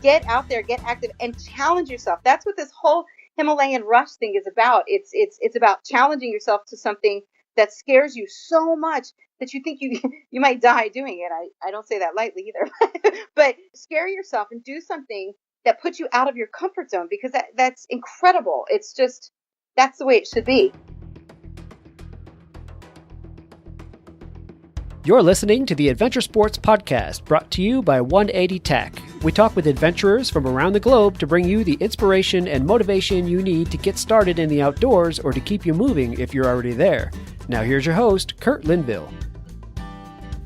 get out there, get active, and challenge yourself. That's what this whole Himalayan rush thing is about. It's about challenging yourself to something that scares you so much that you think you might die doing it. I don't say that lightly either, but scare yourself and do something that puts you out of your comfort zone, because that's incredible. It's just, that's the way it should be. You're listening to the Adventure Sports Podcast, brought to you by 180 Tech. We talk with adventurers from around the globe to bring you the inspiration and motivation you need to get started in the outdoors or to keep you moving if you're already there. Now here's your host, Kurt Linville.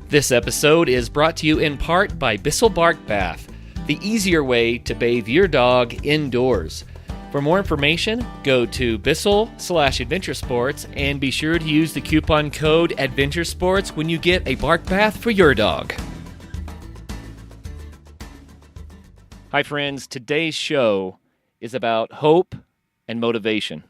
This episode is brought to you in part by Bissell Bark Bath, the easier way to bathe your dog indoors. For more information, go to Bissell/AdventureSports and be sure to use the coupon code AdventureSports when you get a bark bath for your dog. Hi friends, today's show is about hope and motivation.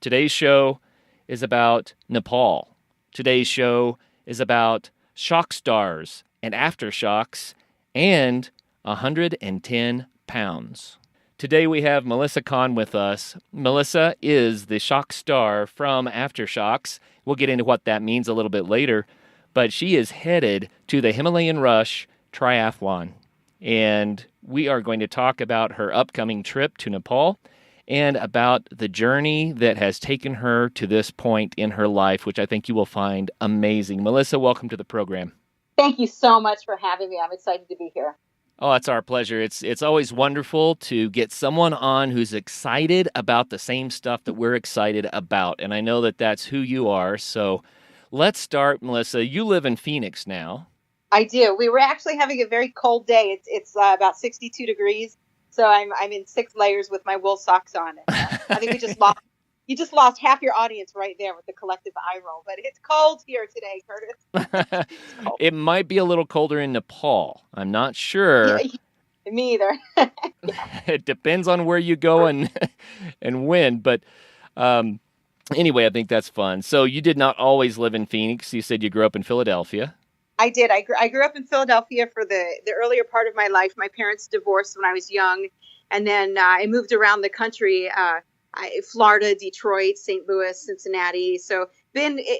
Today's show is about Nepal. Today's show is about shock stars and aftershocks and 110 pounds. Today we have Melissa Kahn with us. Melissa is the shock star from Aftershocks. We'll get into what that means a little bit later, but she is headed to the Himalayan Rush Triathlon, and we are going to talk about her upcoming trip to Nepal and about the journey that has taken her to this point in her life, which I think you will find amazing. Melissa, welcome to the program. Thank you so much for having me. I'm excited to be here. Oh, it's our pleasure. It's always wonderful to get someone on who's excited about the same stuff that we're excited about, and I know that that's who you are. So let's start, Melissa. You live in Phoenix now. I do. We were actually having a very cold day. It's about 62 degrees, so I'm in 6 layers with my wool socks on. I think you just lost half your audience right there with the collective eye roll. But it's cold here today, Curtis. It might be a little colder in Nepal. I'm not sure. Yeah, me either. Yeah. It depends on where you go and when. But anyway, I think that's fun. So you did not always live in Phoenix. You said you grew up in Philadelphia. I did. I grew up in Philadelphia for the earlier part of my life. My parents divorced when I was young, and then I moved around the country. Florida, Detroit, St. Louis, Cincinnati. So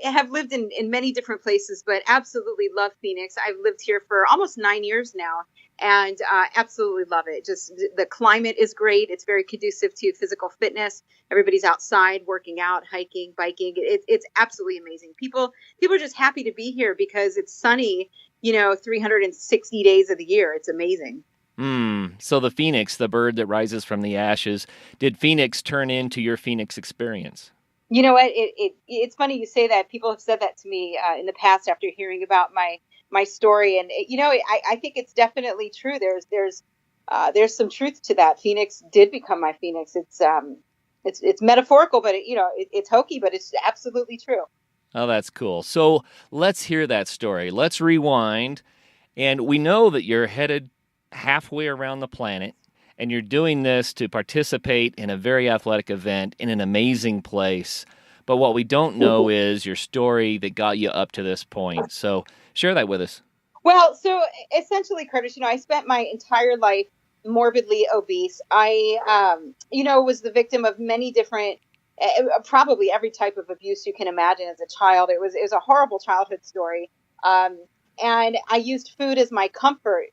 have lived in many different places, but absolutely love Phoenix. I've lived here for almost 9 years now, and absolutely love it. Just the climate is great. It's very conducive to physical fitness. Everybody's outside working out, hiking, biking. It's absolutely amazing. People are just happy to be here because it's sunny, 360 days of the year. It's amazing. So the Phoenix, the bird that rises from the ashes, did Phoenix turn into your Phoenix experience? You know what? It's funny you say that. People have said that to me in the past after hearing about my story, and I think it's definitely true. There's some truth to that. Phoenix did become my Phoenix. It's metaphorical, but it's hokey, but it's absolutely true. Oh, that's cool. So let's hear that story. Let's rewind, and we know that you're headed halfway around the planet, and you're doing this to participate in a very athletic event in an amazing place. But what we don't know is your story that got you up to this point. So share that with us. Well, so essentially, Curtis, I spent my entire life morbidly obese. I, was the victim of many different, probably every type of abuse you can imagine as a child. It was a horrible childhood story. And I used food as my comfort.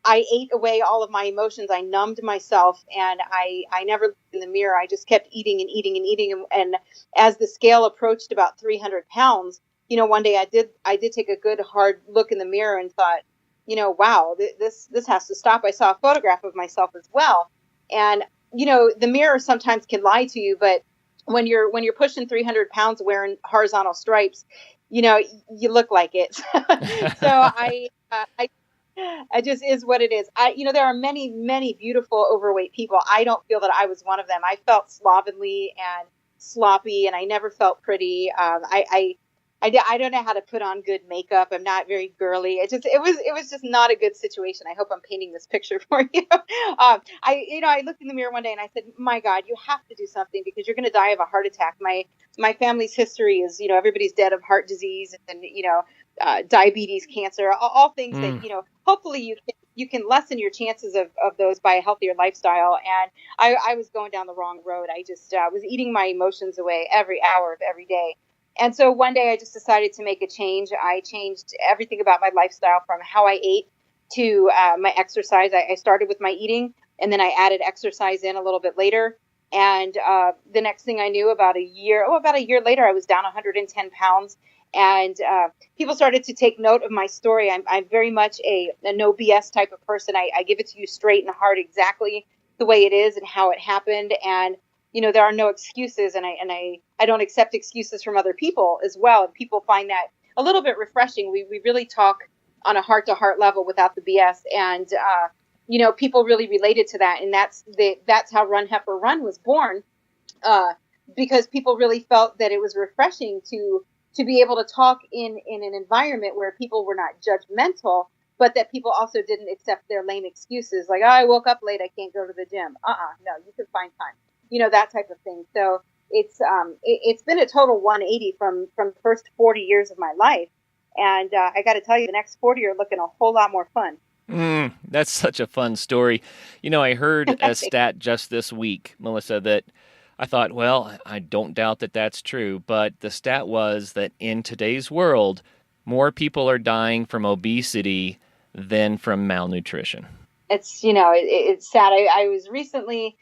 I ate away all of my emotions. I numbed myself, and I never looked in the mirror. I just kept eating and eating and eating. And as the scale approached about 300 pounds, one day I did take a good hard look in the mirror and thought, wow, this has to stop. I saw a photograph of myself as well. And, the mirror sometimes can lie to you, but when you're pushing 300 pounds wearing horizontal stripes, you look like it. So it just is what it is. There are many, many beautiful overweight people. I don't feel that I was one of them. I felt slovenly and sloppy, and I never felt pretty. I don't know how to put on good makeup. I'm not very girly. It was just not a good situation. I hope I'm painting this picture for you. I looked in the mirror one day and I said, my God, you have to do something because you're going to die of a heart attack. My family's history is, everybody's dead of heart disease and, diabetes, cancer, all things that, hopefully you can lessen your chances of those by a healthier lifestyle. And I was going down the wrong road. I just was eating my emotions away every hour of every day. And so one day I just decided to make a change. I changed everything about my lifestyle, from how I ate to my exercise. I started with my eating, and then I added exercise in a little bit later. And the next thing I knew, about a year later, I was down 110 pounds. And people started to take note of my story. I'm very much a no BS type of person. I give it to you straight and hard, exactly the way it is and how it happened. And there are no excuses, and I don't accept excuses from other people as well. And people find that a little bit refreshing. We really talk on a heart to heart level without the BS, and people really related to that, and that's how Run Heifer Run was born, because people really felt that it was refreshing to be able to talk in an environment where people were not judgmental, but that people also didn't accept their lame excuses, like, oh, I woke up late, I can't go to the gym. No, you can find time. That type of thing. So it's been a total 180 from the first 40 years of my life. And I got to tell you, the next 40 are looking a whole lot more fun. That's such a fun story. I heard a stat just this week, Melissa, that I thought, well, I don't doubt that that's true. But the stat was that in today's world, more people are dying from obesity than from malnutrition. It's sad. I was recently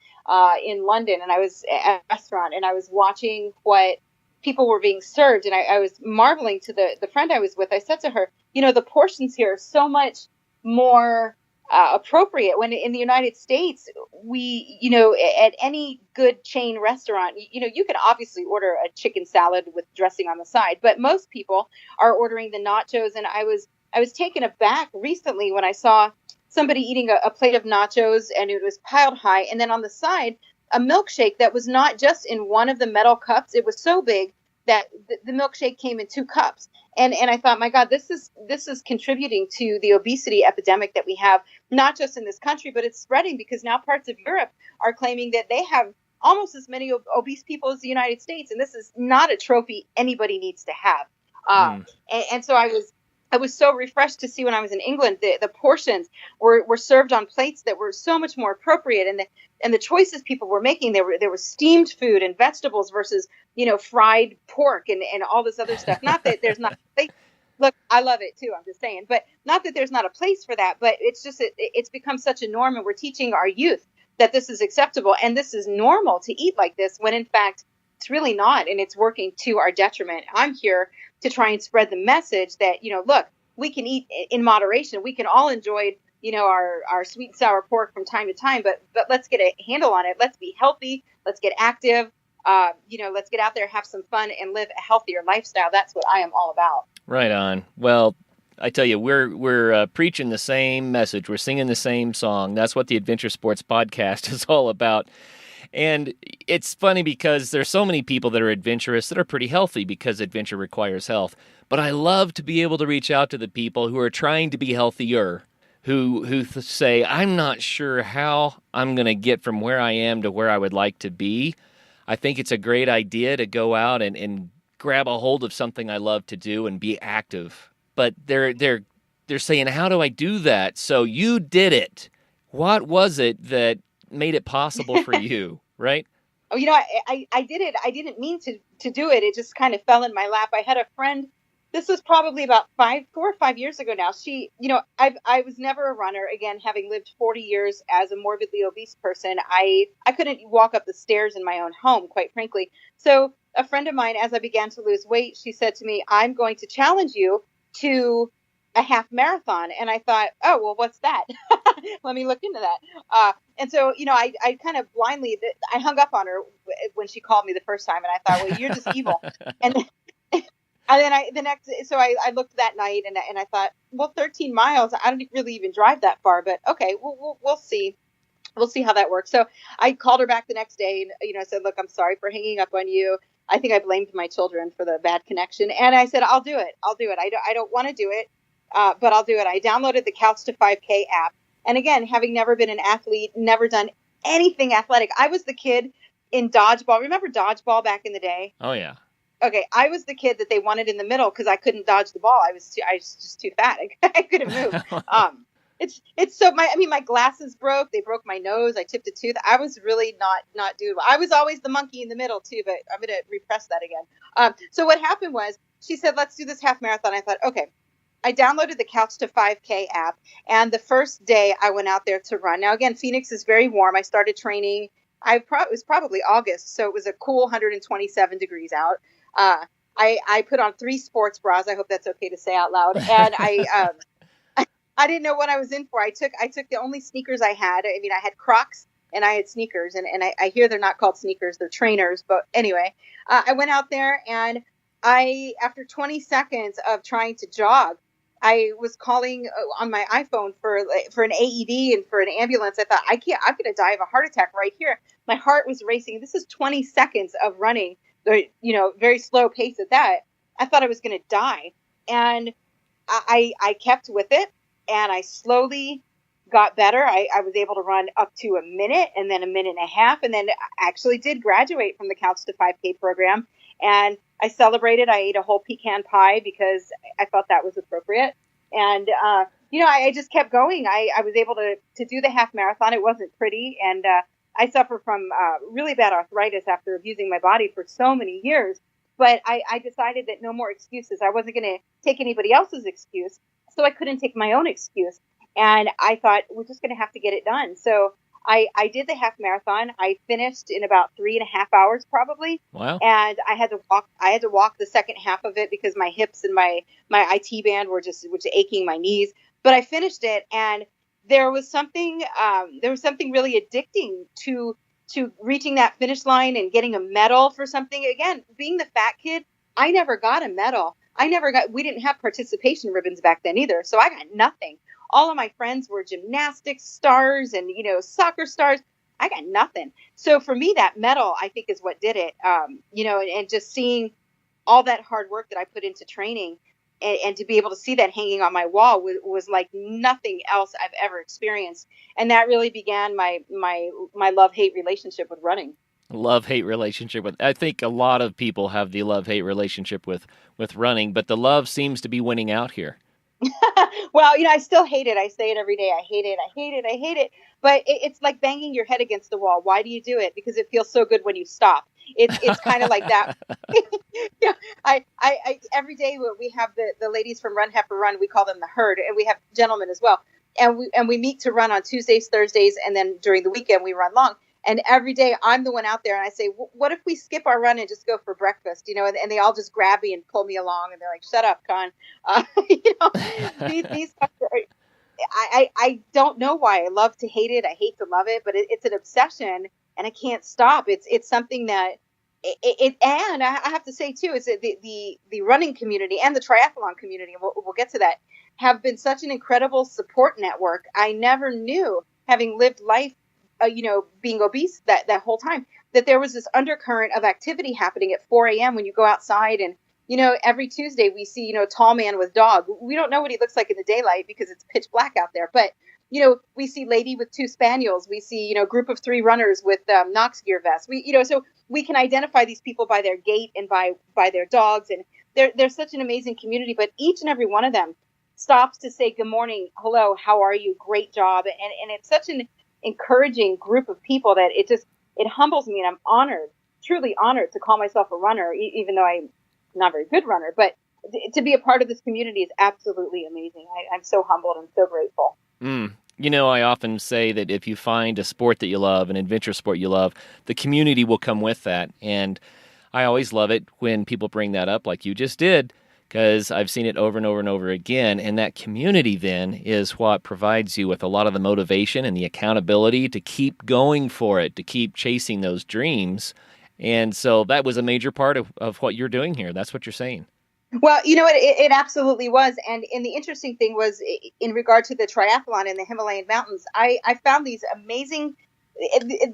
in London, and I was at a restaurant, and I was watching what people were being served, and I was marveling to the friend I was with. I said to her, the portions here are so much more appropriate, when in the United States, we, at any good chain restaurant, you can obviously order a chicken salad with dressing on the side, but most people are ordering the nachos. And I was taken aback recently when I saw somebody eating a plate of nachos, and it was piled high, and then on the side, a milkshake that was not just in one of the metal cups. It was so big that the milkshake came in 2 cups. And I thought, my God, this is contributing to the obesity epidemic that we have, not just in this country, but it's spreading, because now parts of Europe are claiming that they have almost as many obese people as the United States. And this is not a trophy anybody needs to have. And so I was so refreshed to see, when I was in England, the portions were served on plates that were so much more appropriate, and the choices people were making, there was steamed food and vegetables versus fried pork and all this other stuff. Not that there's not look, I love it too, I'm just saying, but not that there's not a place for that, but it's just it's become such a norm, and we're teaching our youth that this is acceptable and this is normal to eat like this, when in fact it's really not, and it's working to our detriment. I'm here to try and spread the message that, look, we can eat in moderation. We can all enjoy, our sweet and sour pork from time to time, but let's get a handle on it. Let's be healthy. Let's get active. Let's get out there, have some fun, and live a healthier lifestyle. That's what I am all about. Right on. Well, I tell you, we're preaching the same message. We're singing the same song. That's what the Adventure Sports Podcast is all about. And it's funny because there's so many people that are adventurous that are pretty healthy, because adventure requires health. But I love to be able to reach out to the people who are trying to be healthier, who say, I'm not sure how I'm going to get from where I am to where I would like to be. I think it's a great idea to go out and grab a hold of something I love to do and be active. But they're saying, how do I do that? So you did it. What was it that made it possible for you, right? Oh, I did it. I didn't mean to do it. It just kind of fell in my lap. I had a friend. This was probably about 4 or 5 years ago now. She, I was never a runner. Again, having lived 40 years as a morbidly obese person, I couldn't walk up the stairs in my own home, quite frankly. So a friend of mine, as I began to lose weight, she said to me, I'm going to challenge you to a half marathon. And I thought, oh, well, what's that? Let me look into that. And so, I kind of blindly, I hung up on her when she called me the first time, and I thought, well, you're just evil. And then so I looked that night, and I thought, well, 13 miles, I don't really even drive that far, but okay, we'll see. We'll see how that works. So I called her back the next day, and, I said, look, I'm sorry for hanging up on you. I think I blamed my children for the bad connection. And I said, I'll do it. I don't want to do it, but I'll do it. I downloaded the Couch to 5K app. And again, having never been an athlete, never done anything athletic. I was the kid in dodgeball. Remember dodgeball back in the day? Oh, yeah. Okay, I was the kid that they wanted in the middle because I couldn't dodge the ball. I was just too fat. I couldn't move. It's so my glasses broke. They broke my nose. I chipped a tooth. I was really not doing well. I was always the monkey in the middle too, but I'm gonna repress that again. So what happened was she said, let's do this half marathon. I thought, okay. I downloaded the Couch to 5K app, and the first day I went out there to run. Now again, Phoenix is very warm. I started training. It was probably August, so it was a cool 127 degrees out. I put on 3 sports bras. I hope that's okay to say out loud. And I didn't know what I was in for. I took the only sneakers I had. I mean, I had Crocs and I had sneakers, and I hear they're not called sneakers, they're trainers. But anyway, I went out there, and after 20 seconds of trying to jog, I was calling on my iPhone for an AED and for an ambulance. I thought, I'm going to die of a heart attack right here. My heart was racing. This is 20 seconds of running, very slow pace at that. I thought I was going to die. And I kept with it, and I slowly got better. I was able to run up to a minute, and then a minute and a half, and then I actually did graduate from the Couch to 5K program. And I celebrated. I ate a whole pecan pie because I thought that was appropriate. And, I just kept going. I was able to do the half marathon. It wasn't pretty. And I suffer from really bad arthritis after abusing my body for so many years. But I decided that no more excuses. I wasn't going to take anybody else's excuse. So I couldn't take my own excuse. And I thought, we're just going to have to get it done. So I did the half marathon. I finished in about 3.5 hours probably. Wow. And I had to walk the second half of it because my hips and my IT band were just aching, my knees. But I finished it, and there was something really addicting to reaching that finish line and getting a medal for something. Again, being the fat kid, I never got a medal. We didn't have participation ribbons back then either. So I got nothing. All of my friends were gymnastics stars and, soccer stars. I got nothing. So for me, that medal, I think, is what did it. And just seeing all that hard work that I put into training and to be able to see that hanging on my wall was like nothing else I've ever experienced. And that really began my love-hate relationship with running. Love-hate relationship with, I think a lot of people have the love-hate relationship with running, but the love seems to be winning out here. Well, I still hate it. I say it every day. I hate it. I hate it. I hate it. But it's like banging your head against the wall. Why do you do it? Because it feels so good when you stop. It's kind of like that. Yeah. I every day we have the ladies from Run Heifer Run. We call them the herd, and we have gentlemen as well. And we meet to run on Tuesdays, Thursdays, and then during the weekend we run long. And every day I'm the one out there, and I say, what if we skip our run and just go for breakfast? And they all just grab me and pull me along, and they're like, shut up, Kahn. These I don't know why. I love to hate it. I hate to love it, but it's an obsession, and I can't stop. It's something that and I have to say too, is that the running community and the triathlon community, and we'll get to that, have been such an incredible support network. I never knew, having lived life, being obese that whole time, that there was this undercurrent of activity happening at 4 a.m. when you go outside. And, every Tuesday we see, tall man with dog. We don't know what he looks like in the daylight because it's pitch black out there. But, we see lady with 2 spaniels. We see, group of 3 runners with Knox gear vests. So we can identify these people by their gait and by their dogs. And they're such an amazing community. But each and every one of them stops to say, good morning, hello, how are you? Great job. And it's such an encouraging group of people that it humbles me, and I'm honored, truly honored, to call myself a runner, even though I'm not a very good runner. But to be a part of this community is absolutely amazing. I'm so humbled and so grateful. I often say that if you find a sport that you love, an adventure sport you love, the community will come with that. And I always love it when people bring that up like you just did, because I've seen it over and over and over again. And that community then is what provides you with a lot of the motivation and the accountability to keep going for it, to keep chasing those dreams. And so that was a major part of what you're doing here. That's what you're saying. Well, it absolutely was. And the interesting thing was, in regard to the triathlon in the Himalayan mountains, I found these amazing,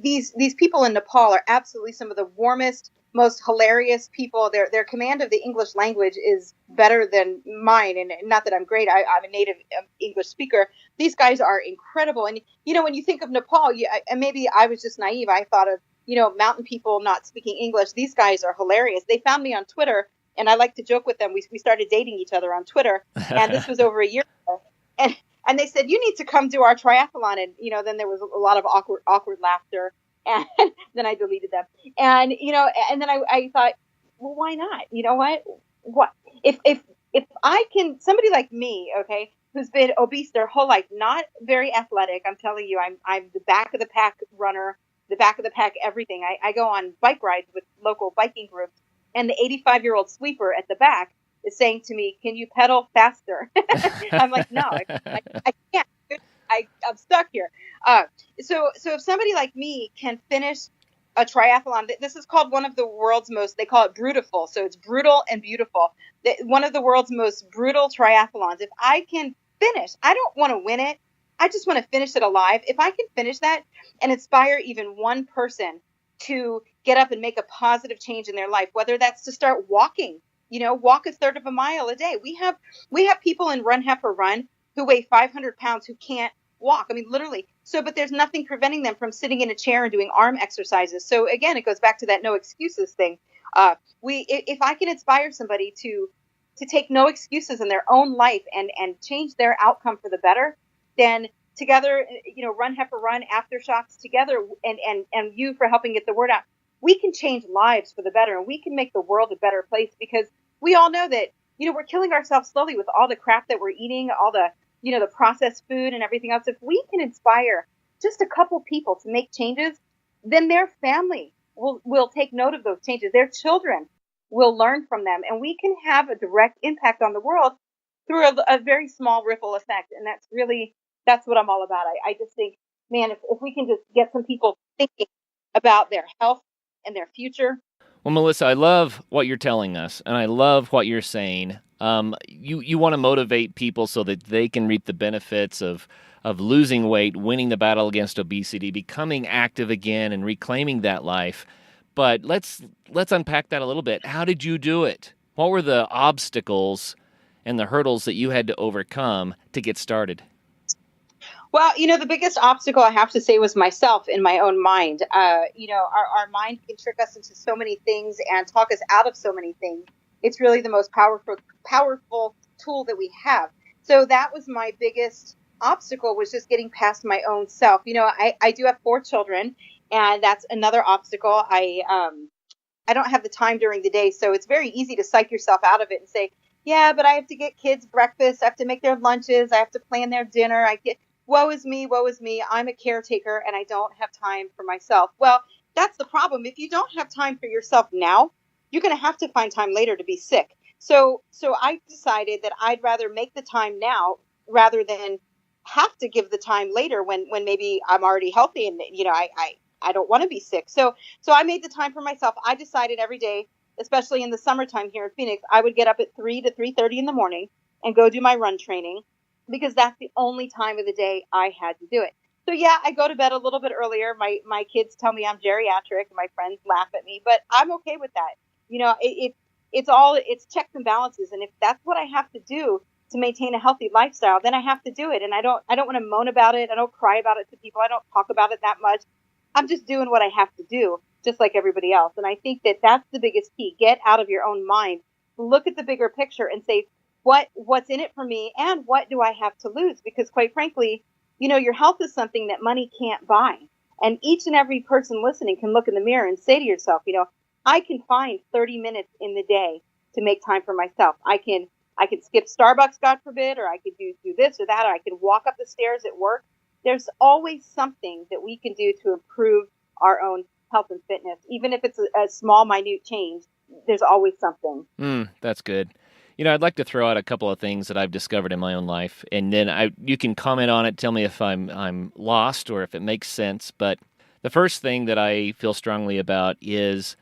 these people in Nepal are absolutely some of the warmest, most hilarious people. Their command of the English language is better than mine. And not that I'm great. I'm a native English speaker. These guys are incredible. And, when you think of Nepal, and maybe I was just naive. I thought of, mountain people not speaking English. These guys are hilarious. They found me on Twitter, and I like to joke with them. We started dating each other on Twitter, and this was over a year ago. And they said, you need to come do our triathlon. And, then there was a lot of awkward laughter. And then I deleted them. And, and then I thought, well, why not? You know what, if I can, somebody like me, okay, who's been obese their whole life, not very athletic. I'm telling you, I'm the back of the pack runner, the back of the pack, everything. I go on bike rides with local biking groups, and the 85-year-old sweeper at the back is saying to me, can you pedal faster? I'm like, no, I can't. I'm stuck here. So if somebody like me can finish a triathlon, this is called one of the world's most, they call it brutiful. So it's brutal and beautiful. One of the world's most brutal triathlons. If I can finish, I don't want to win it. I just want to finish it alive. If I can finish that and inspire even one person to get up and make a positive change in their life, whether that's to start walking, walk a third of a mile a day. We have people in Run Heifer Run who weigh 500 pounds who can't walk. I mean, literally. So, but there's nothing preventing them from sitting in a chair and doing arm exercises. So again, it goes back to that no excuses thing. If I can inspire somebody to take no excuses in their own life and change their outcome for the better, then together, Run Heifer Run, Aftershocks together, and you for helping get the word out, we can change lives for the better, and we can make the world a better place, because we all know that, we're killing ourselves slowly with all the crap that we're eating, all the, the processed food and everything else. If we can inspire just a couple people to make changes, then their family will take note of those changes. Their children will learn from them, and we can have a direct impact on the world through a very small ripple effect. And that's what I'm all about. I just think, man, if we can just get some people thinking about their health and their future. Well, Melissa, I love what you're telling us, and I love what you're saying. You want to motivate people so that they can reap the benefits of losing weight, winning the battle against obesity, becoming active again, and reclaiming that life. But let's unpack that a little bit. How did you do it? What were the obstacles and the hurdles that you had to overcome to get started? Well, the biggest obstacle, I have to say, was myself in my own mind. Our mind can trick us into so many things and talk us out of so many things. It's really the most powerful tool that we have. So that was my biggest obstacle, was just getting past my own self. I do have 4 children, and that's another obstacle. I don't have the time during the day, so it's very easy to psych yourself out of it and say, yeah, but I have to get kids breakfast, I have to make their lunches, I have to plan their dinner, woe is me, I'm a caretaker and I don't have time for myself. Well, that's the problem. If you don't have time for yourself now, you're going to have to find time later to be sick. So I decided that I'd rather make the time now rather than have to give the time later when maybe I'm already healthy and, I don't want to be sick. So I made the time for myself. I decided every day, especially in the summertime here in Phoenix, I would get up at 3 to 3:30 in the morning and go do my run training, because that's the only time of the day I had to do it. So yeah, I go to bed a little bit earlier. My kids tell me I'm geriatric, and my friends laugh at me, but I'm okay with that. It's checks and balances. And if that's what I have to do to maintain a healthy lifestyle, then I have to do it. And I don't want to moan about it. I don't cry about it to people. I don't talk about it that much. I'm just doing what I have to do, just like everybody else. And I think that that's the biggest key. Get out of your own mind, look at the bigger picture and say, what's in it for me, and what do I have to lose? Because quite frankly, your health is something that money can't buy. And each and every person listening can look in the mirror and say to yourself, I can find 30 minutes in the day to make time for myself. I can skip Starbucks, God forbid, or I could do this or that, or I can walk up the stairs at work. There's always something that we can do to improve our own health and fitness. Even if it's a small, minute change, there's always something. That's good. I'd like to throw out a couple of things that I've discovered in my own life, and then you can comment on it, tell me if I'm lost or if it makes sense. But the first thing that I feel strongly about is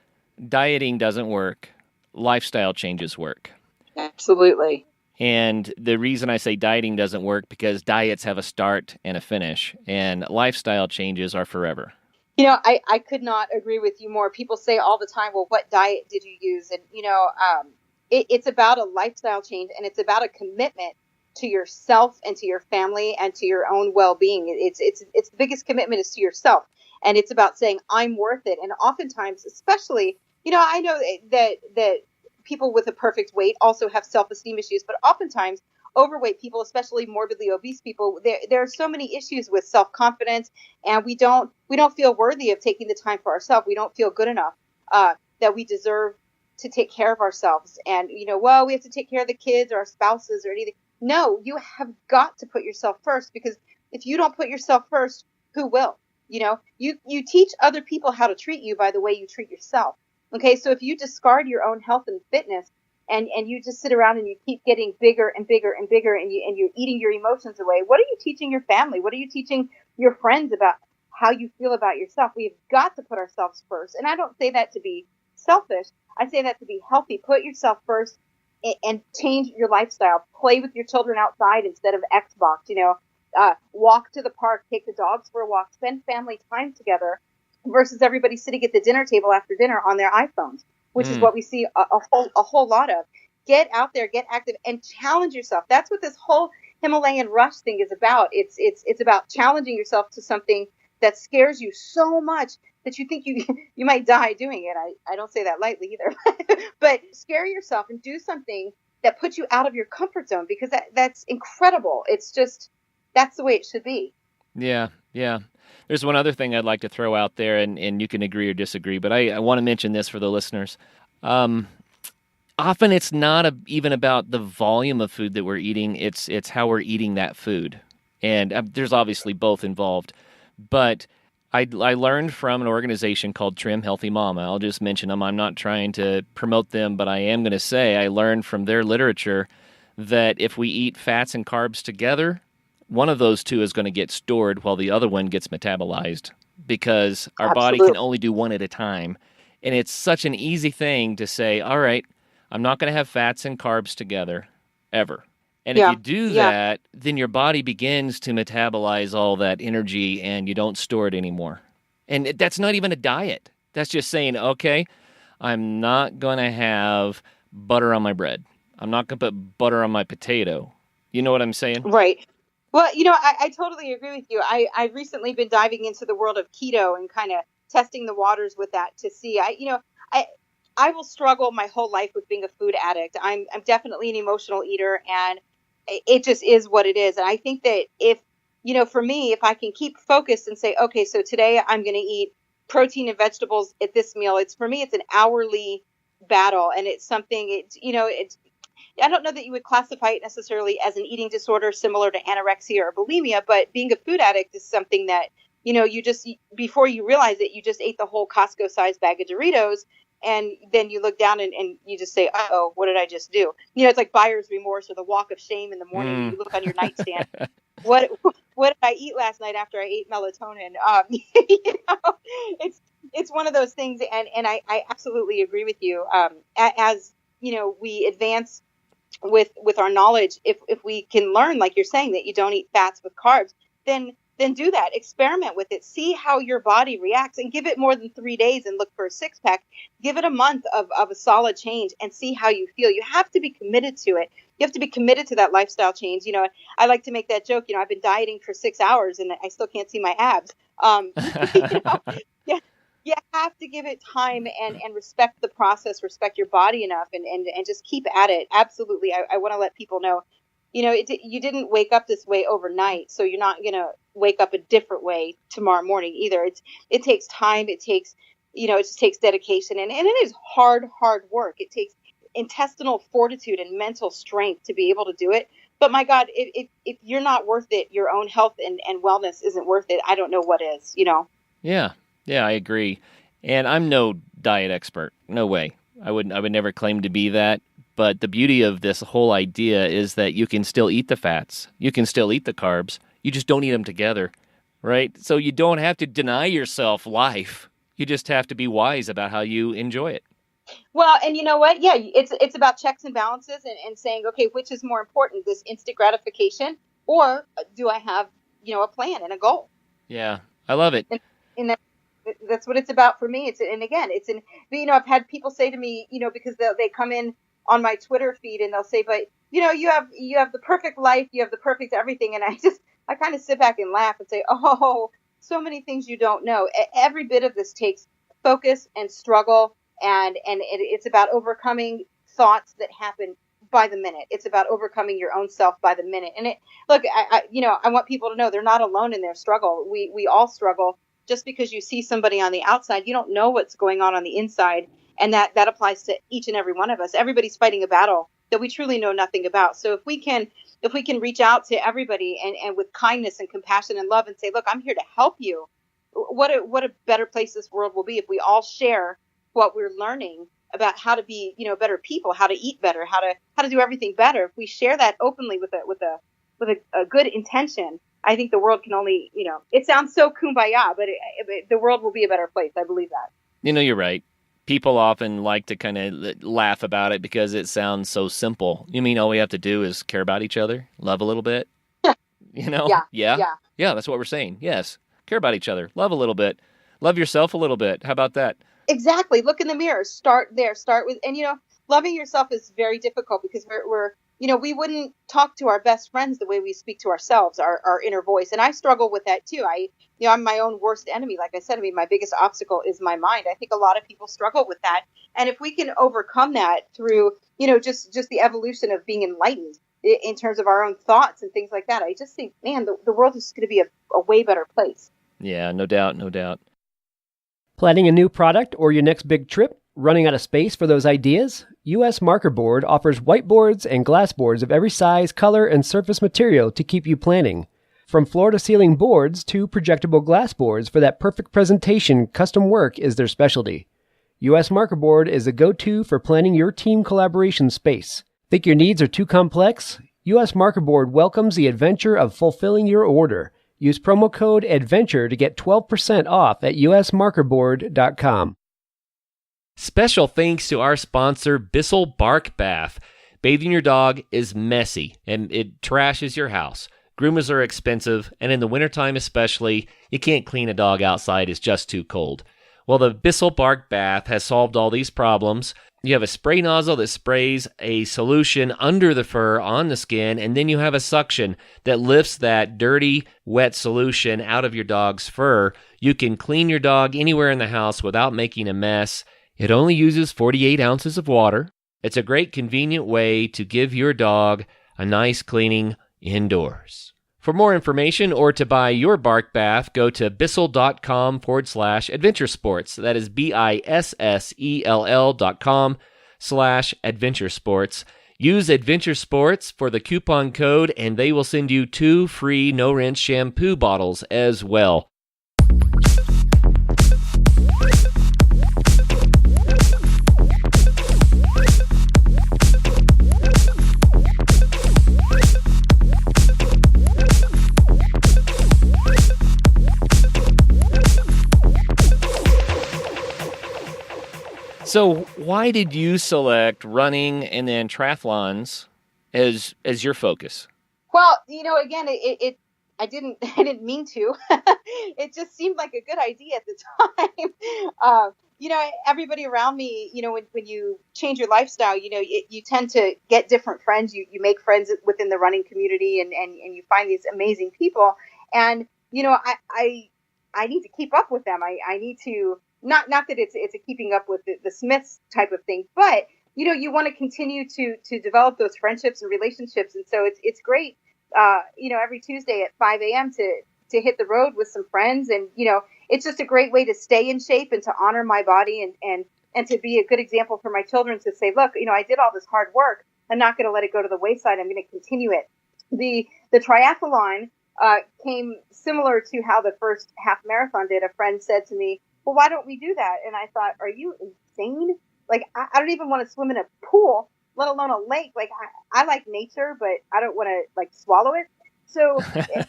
dieting doesn't work. Lifestyle changes work. Absolutely. And the reason I say dieting doesn't work, because diets have a start and a finish, and lifestyle changes are forever. I could not agree with you more. People say all the time, well, what diet did you use? And, it's about a lifestyle change, and it's about a commitment to yourself and to your family and to your own well-being. It's the biggest commitment is to yourself. And it's about saying, I'm worth it. And oftentimes, especially, I know that people with a perfect weight also have self-esteem issues, but oftentimes overweight people, especially morbidly obese people, there are so many issues with self-confidence, and we don't feel worthy of taking the time for ourselves. We don't feel good enough that we deserve to take care of ourselves. And, well, we have to take care of the kids or our spouses or anything. No, you have got to put yourself first, because if you don't put yourself first, who will? You teach other people how to treat you by the way you treat yourself. Okay, so if you discard your own health and fitness, and you just sit around and you keep getting bigger and bigger and bigger, and you're eating your emotions away, what are you teaching your family? What are you teaching your friends about how you feel about yourself? We've got to put ourselves first. And I don't say that to be selfish. I say that to be healthy. Put yourself first and change your lifestyle. Play with your children outside instead of Xbox, walk to the park, take the dogs for a walk, spend family time together, versus everybody sitting at the dinner table after dinner on their iPhones, which is what we see a whole lot of. Get out there, get active, and challenge yourself. That's what this whole Himalayan rush thing is about. It's about challenging yourself to something that scares you so much that you think you might die doing it. I don't say that lightly either, but scare yourself and do something that puts you out of your comfort zone, because that's incredible. It's just, that's the way it should be. Yeah, yeah. There's one other thing I'd like to throw out there, and you can agree or disagree, but I want to mention this for the listeners. Often it's not even about the volume of food that we're eating. It's how we're eating that food. And there's obviously both involved. But I learned from an organization called Trim Healthy Mama. I'll just mention them. I'm not trying to promote them, but I am going to say I learned from their literature that if we eat fats and carbs together, one of those two is going to get stored while the other one gets metabolized, because our body can only do one at a time. And it's such an easy thing to say, all right, I'm not going to have fats and carbs together ever. And if you do that, then your body begins to metabolize all that energy and you don't store it anymore. And that's not even a diet. That's just saying, okay, I'm not going to have butter on my bread. I'm not going to put butter on my potato. You know what I'm saying? Right. Well, I totally agree with you. I've recently been diving into the world of keto and kind of testing the waters with that to see. I will struggle my whole life with being a food addict. I'm definitely an emotional eater, and it just is what it is. And I think that if, for me, if I can keep focused and say, okay, so today I'm going to eat protein and vegetables at this meal, for me, it's an hourly battle. And it's something, I don't know that you would classify it necessarily as an eating disorder similar to anorexia or bulimia, but being a food addict is something that, you just, before you realize it, you just ate the whole Costco-sized bag of Doritos, and then you look down and you just say, uh-oh, what did I just do? It's like buyer's remorse or the walk of shame in the morning. You look on your nightstand. What did I eat last night after I ate melatonin? It's one of those things, and I absolutely agree with you. As we advance with our knowledge, if we can learn, like you're saying, that you don't eat fats with carbs, then do that. Experiment with it. See how your body reacts, and give it more than 3 days and look for a six-pack. Give it a month of a solid change and see how you feel. You have to be committed to it. You have to be committed to that lifestyle change. I like to make that joke. I've been dieting for 6 hours and I still can't see my abs. You have to give it time and respect the process, respect your body enough, and just keep at it. Absolutely. I want to let people know, you didn't wake up this way overnight, so you're not going to wake up a different way tomorrow morning either. It takes time. It takes, it just takes dedication, and it is hard work. It takes intestinal fortitude and mental strength to be able to do it. But my God, if you're not worth it, your own health and wellness isn't worth it, I don't know what is, Yeah, I agree. And I'm no diet expert. No way. I would never claim to be that. But the beauty of this whole idea is that you can still eat the fats. You can still eat the carbs. You just don't eat them together, right? So you don't have to deny yourself life. You just have to be wise about how you enjoy it. Well, and you know what? Yeah, it's about checks and balances and saying, okay, which is more important, this instant gratification, or do I have, a plan and a goal? Yeah, I love it. And that's what it's about for me. I've had people say to me, because they come in on my Twitter feed and they'll say, but you have the perfect life, you have the perfect everything. And I kind of sit back and laugh and say, oh, so many things you don't know. Every bit of this takes focus and struggle. And it's about overcoming thoughts that happen by the minute. It's about overcoming your own self by the minute. And look, I want people to know they're not alone in their struggle. We all struggle. Just because you see somebody on the outside, you don't know what's going on the inside. And that applies to each and every one of us. Everybody's fighting a battle that we truly know nothing about. So if we can reach out to everybody and with kindness and compassion and love and say, look, I'm here to help you. What a better place this world will be if we all share what we're learning about how to be, better people, how to eat better, how to do everything better. If we share that openly with a good intention, I think the world can only, it sounds so kumbaya, but the world will be a better place. I believe that. You're right. People often like to kind of laugh about it because it sounds so simple. You mean all we have to do is care about each other, love a little bit? Yeah. Yeah, that's what we're saying. Yes. Care about each other, love a little bit, love yourself a little bit. How about that? Exactly. Look in the mirror. Start there. Start with, and loving yourself is very difficult because we're we wouldn't talk to our best friends the way we speak to ourselves, our inner voice. And I struggle with that too. I'm my own worst enemy. Like I said, my biggest obstacle is my mind. I think a lot of people struggle with that. And if we can overcome that through, just the evolution of being enlightened in terms of our own thoughts and things like that, I just think, man, the world is going to be a way better place. Yeah, no doubt, no doubt. Planning a new product or your next big trip? Running out of space for those ideas? US Marker Board offers whiteboards and glass boards of every size, color, and surface material to keep you planning. From floor-to-ceiling boards to projectable glass boards for that perfect presentation, custom work is their specialty. US Marker Board is a go-to for planning your team collaboration space. Think your needs are too complex? US Marker Board welcomes the adventure of fulfilling your order. Use promo code ADVENTURE to get 12% off at usmarkerboard.com. Special thanks to our sponsor, Bissell Bark Bath. Bathing your dog is messy, and it trashes your house. Groomers are expensive, and in the wintertime especially, you can't clean a dog outside. It's just too cold. Well, the Bissell Bark Bath has solved all these problems. You have a spray nozzle that sprays a solution under the fur on the skin, and then you have a suction that lifts that dirty, wet solution out of your dog's fur. You can clean your dog anywhere in the house without making a mess. It only uses 48 ounces of water. It's a great, convenient way to give your dog a nice cleaning indoors. For more information or to buy your bark bath, go to bissell.com/adventure sports. That is BISSELL.com/adventure sports. Use Adventure Sports for the coupon code, and they will send you 2 free no-rinse shampoo bottles as well. So why did you select running and then triathlons as your focus? Well, again, I didn't mean to. It just seemed like a good idea at the time. Everybody around me, when you change your lifestyle, you tend to get different friends. You make friends within the running community and you find these amazing people. And, I need to keep up with them. I need to, not that it's a keeping up with the Smiths type of thing, but you want to continue to develop those friendships and relationships. And so it's great, every Tuesday at 5 a.m. to hit the road with some friends. And, it's just a great way to stay in shape and to honor my body and to be a good example for my children to say, look, I did all this hard work. I'm not going to let it go to the wayside. I'm going to continue it. The triathlon came similar to how the first half marathon did. A friend said to me, well, why don't we do that? And I thought, are you insane? Like, I don't even want to swim in a pool, let alone a lake. Like, I like nature, but I don't want to, swallow it. So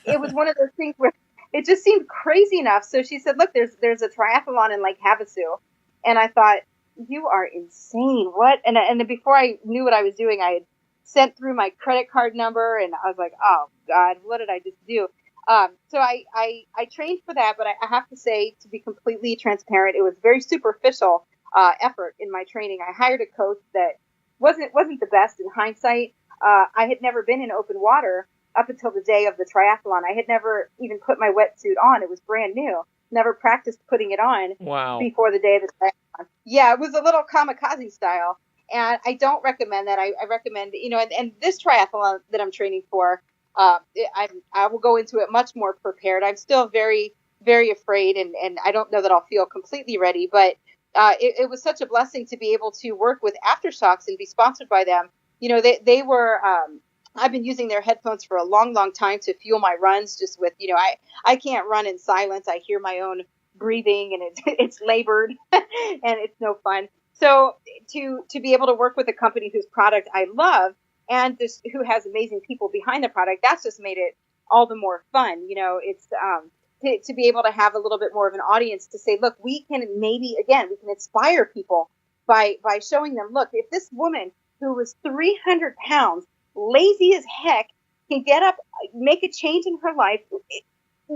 it was one of those things where it just seemed crazy enough. So she said, look, there's a triathlon in Lake Havasu. And I thought, you are insane. What? And before I knew what I was doing, I had sent through my credit card number, and I was like, oh, God, what did I just do? So I trained for that, but I have to say, to be completely transparent, it was very superficial effort in my training. I hired a coach that wasn't the best in hindsight. I had never been in open water up until the day of the triathlon. I had never even put my wetsuit on. It was brand new. Never practiced putting it on. Wow. Before the day of the triathlon. Yeah, it was a little kamikaze style. And I don't recommend that. I recommend, and this triathlon that I'm training for, I will go into it much more prepared. I'm still very, very afraid, and I don't know that I'll feel completely ready, but it was such a blessing to be able to work with Aftershocks and be sponsored by them. They were, I've been using their headphones for a long, long time to fuel my runs just with, I can't run in silence. I hear my own breathing, and it's labored and it's no fun. So to be able to work with a company whose product I love and who has amazing people behind the product, that's just made it all the more fun. It's to be able to have a little bit more of an audience to say, look, we can inspire people by showing them, look, if this woman who was 300 pounds, lazy as heck, can get up, make a change in her life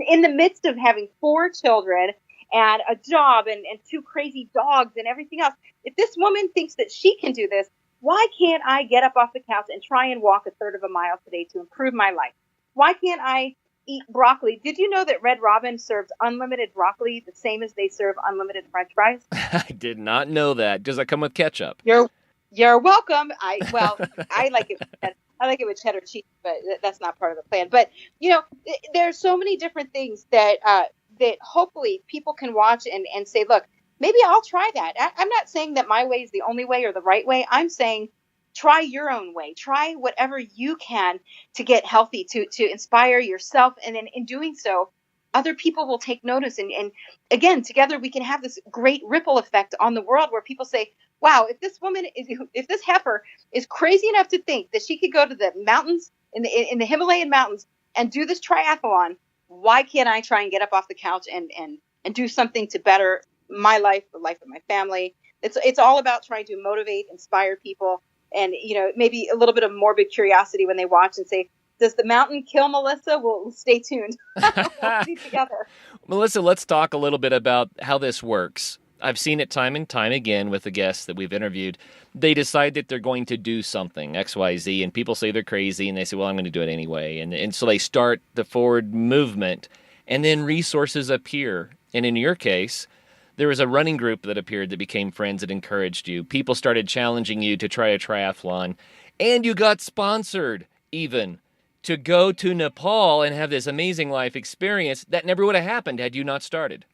in the midst of having 4 children and a job and 2 crazy dogs and everything else. If this woman thinks that she can do this, why can't I get up off the couch and try and walk a third of a mile today to improve my life? Why can't I eat broccoli? Did you know that Red Robin serves unlimited broccoli the same as they serve unlimited French fries? I did not know that. Does that come with ketchup? You're welcome. I like it. I like it with cheddar cheese, but that's not part of the plan. But there's so many different things that that hopefully people can watch and say, look, maybe I'll try that. I'm not saying that my way is the only way or the right way. I'm saying try your own way. Try whatever you can to get healthy, to inspire yourself. And then in doing so, other people will take notice. And again, together we can have this great ripple effect on the world where people say, wow, if this heifer is crazy enough to think that she could go to the mountains in the Himalayan mountains and do this triathlon, why can't I try and get up off the couch and do something to better my life, the life of my family? It's all about trying to motivate, inspire people, and maybe a little bit of morbid curiosity when they watch and say, does the mountain kill Melissa? We'll stay tuned. We'll see together. Melissa, let's talk a little bit about how this works. I've seen it time and time again with the guests that we've interviewed. They decide that they're going to do something, X, Y, Z, and people say they're crazy, and they say, well, I'm going to do it anyway. And so they start the forward movement, and then resources appear. And in your case, there was a running group that appeared that became friends that encouraged you. People started challenging you to try a triathlon, and you got sponsored even to go to Nepal and have this amazing life experience that never would have happened had you not started.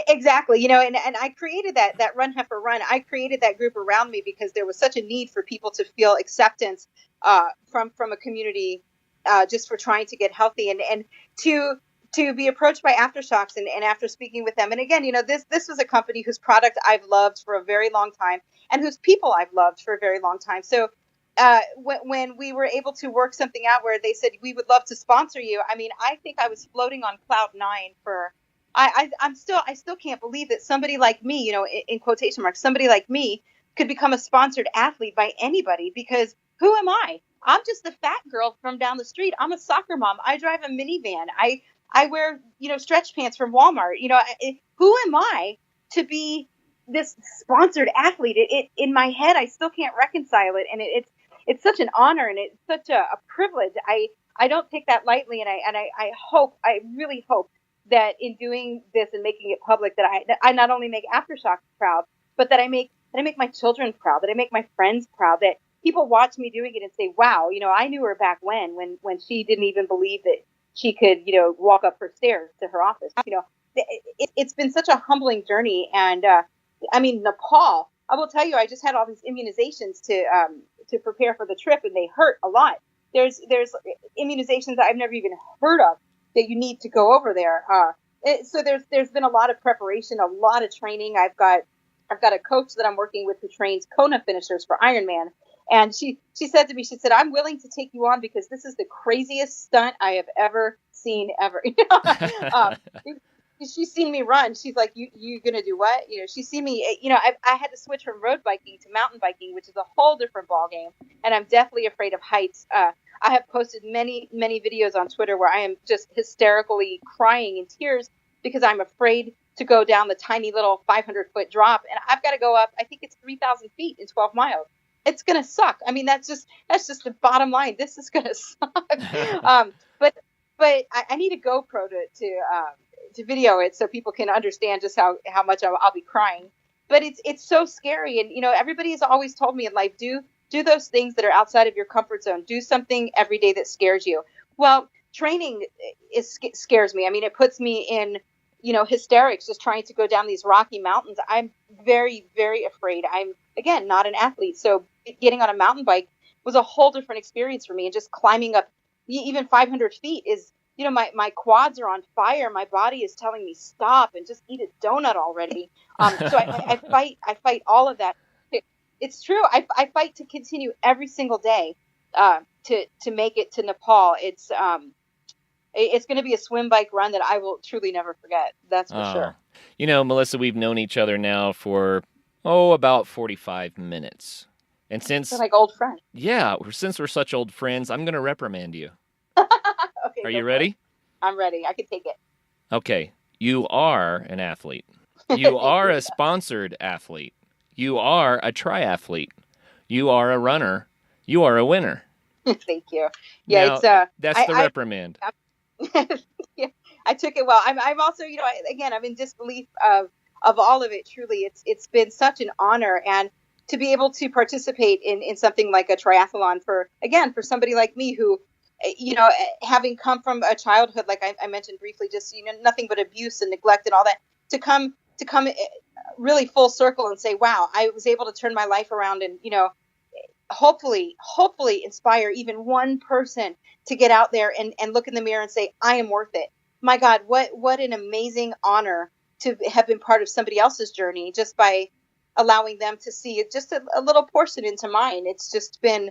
Exactly. And I created that Run Heifer Run. I created that group around me because there was such a need for people to feel acceptance from a community just for trying to get healthy and to be approached by Aftershocks and after speaking with them. And again, this was a company whose product I've loved for a very long time and whose people I've loved for a very long time. So when we were able to work something out where they said, we would love to sponsor you. I mean, I think I was floating on cloud 9 for, I still can't believe that somebody like me, in quotation marks, somebody like me could become a sponsored athlete by anybody, because who am I? I'm just the fat girl from down the street. I'm a soccer mom. I drive a minivan. I wear, stretch pants from Walmart. Who am I to be this sponsored athlete? In my head, I still can't reconcile it. And it's such an honor, and it's such a privilege. I don't take that lightly. And I really hope that in doing this and making it public, that I not only make Aftershocks proud, but that I make my children proud, that I make my friends proud, that people watch me doing it and say, wow, I knew her back when she didn't even believe that she could, walk up her stairs to her office. It's been such a humbling journey. And Nepal, I will tell you, I just had all these immunizations to prepare for the trip, and they hurt a lot. There's immunizations that I've never even heard of that you need to go over there. So there's been a lot of preparation, a lot of training. I've got a coach that I'm working with who trains Kona finishers for Ironman. And she said to me, she said, I'm willing to take you on because this is the craziest stunt I have ever seen ever. She's seen me run. She's like, you going to do what? She's seen me, I had to switch from road biking to mountain biking, which is a whole different ball game. And I'm definitely afraid of heights. I have posted many, many videos on Twitter where I am just hysterically crying in tears because I'm afraid to go down the tiny little 500-foot drop. And I've got to go up, I think it's 3,000 feet in 12 miles. It's going to suck. I mean, that's just the bottom line. This is going to suck. But I need a GoPro to video it so people can understand just how much I'll be crying. but it's so scary. And, everybody has always told me in life, do those things that are outside of your comfort zone. Do something every day that scares you. Well, training scares me. I mean, it puts me in, hysterics just trying to go down these rocky mountains. I'm very, very afraid. I'm, again, not an athlete. So getting on a mountain bike was a whole different experience for me. And just climbing up even 500 feet is, my quads are on fire. My body is telling me stop and just eat a donut already. So I fight all of that. It's true. I fight to continue every single day to make it to Nepal. It's going to be a swim bike run that I will truly never forget. That's for sure. Melissa, we've known each other now for about 45 minutes. And since we're like old friends. Yeah, since we're such old friends, I'm going to reprimand you. Okay. Are you ready? I'm ready. I can take it. Okay. You are an athlete. You are a sponsored athlete. You are a triathlete. You are a runner. You are a winner. Thank you. Yeah, now, that's the reprimand. Yeah, I took it well. I'm also, again, I'm in disbelief of all of it. Truly, it's been such an honor, and to be able to participate in something like a triathlon for somebody like me who, having come from a childhood, like I mentioned briefly, just, nothing but abuse and neglect and all that, to come really full circle and say, wow, I was able to turn my life around and, hopefully inspire even one person to get out there and look in the mirror and say, I am worth it. My God, what an amazing honor to have been part of somebody else's journey just by allowing them to see just a little portion into mine. It's just been,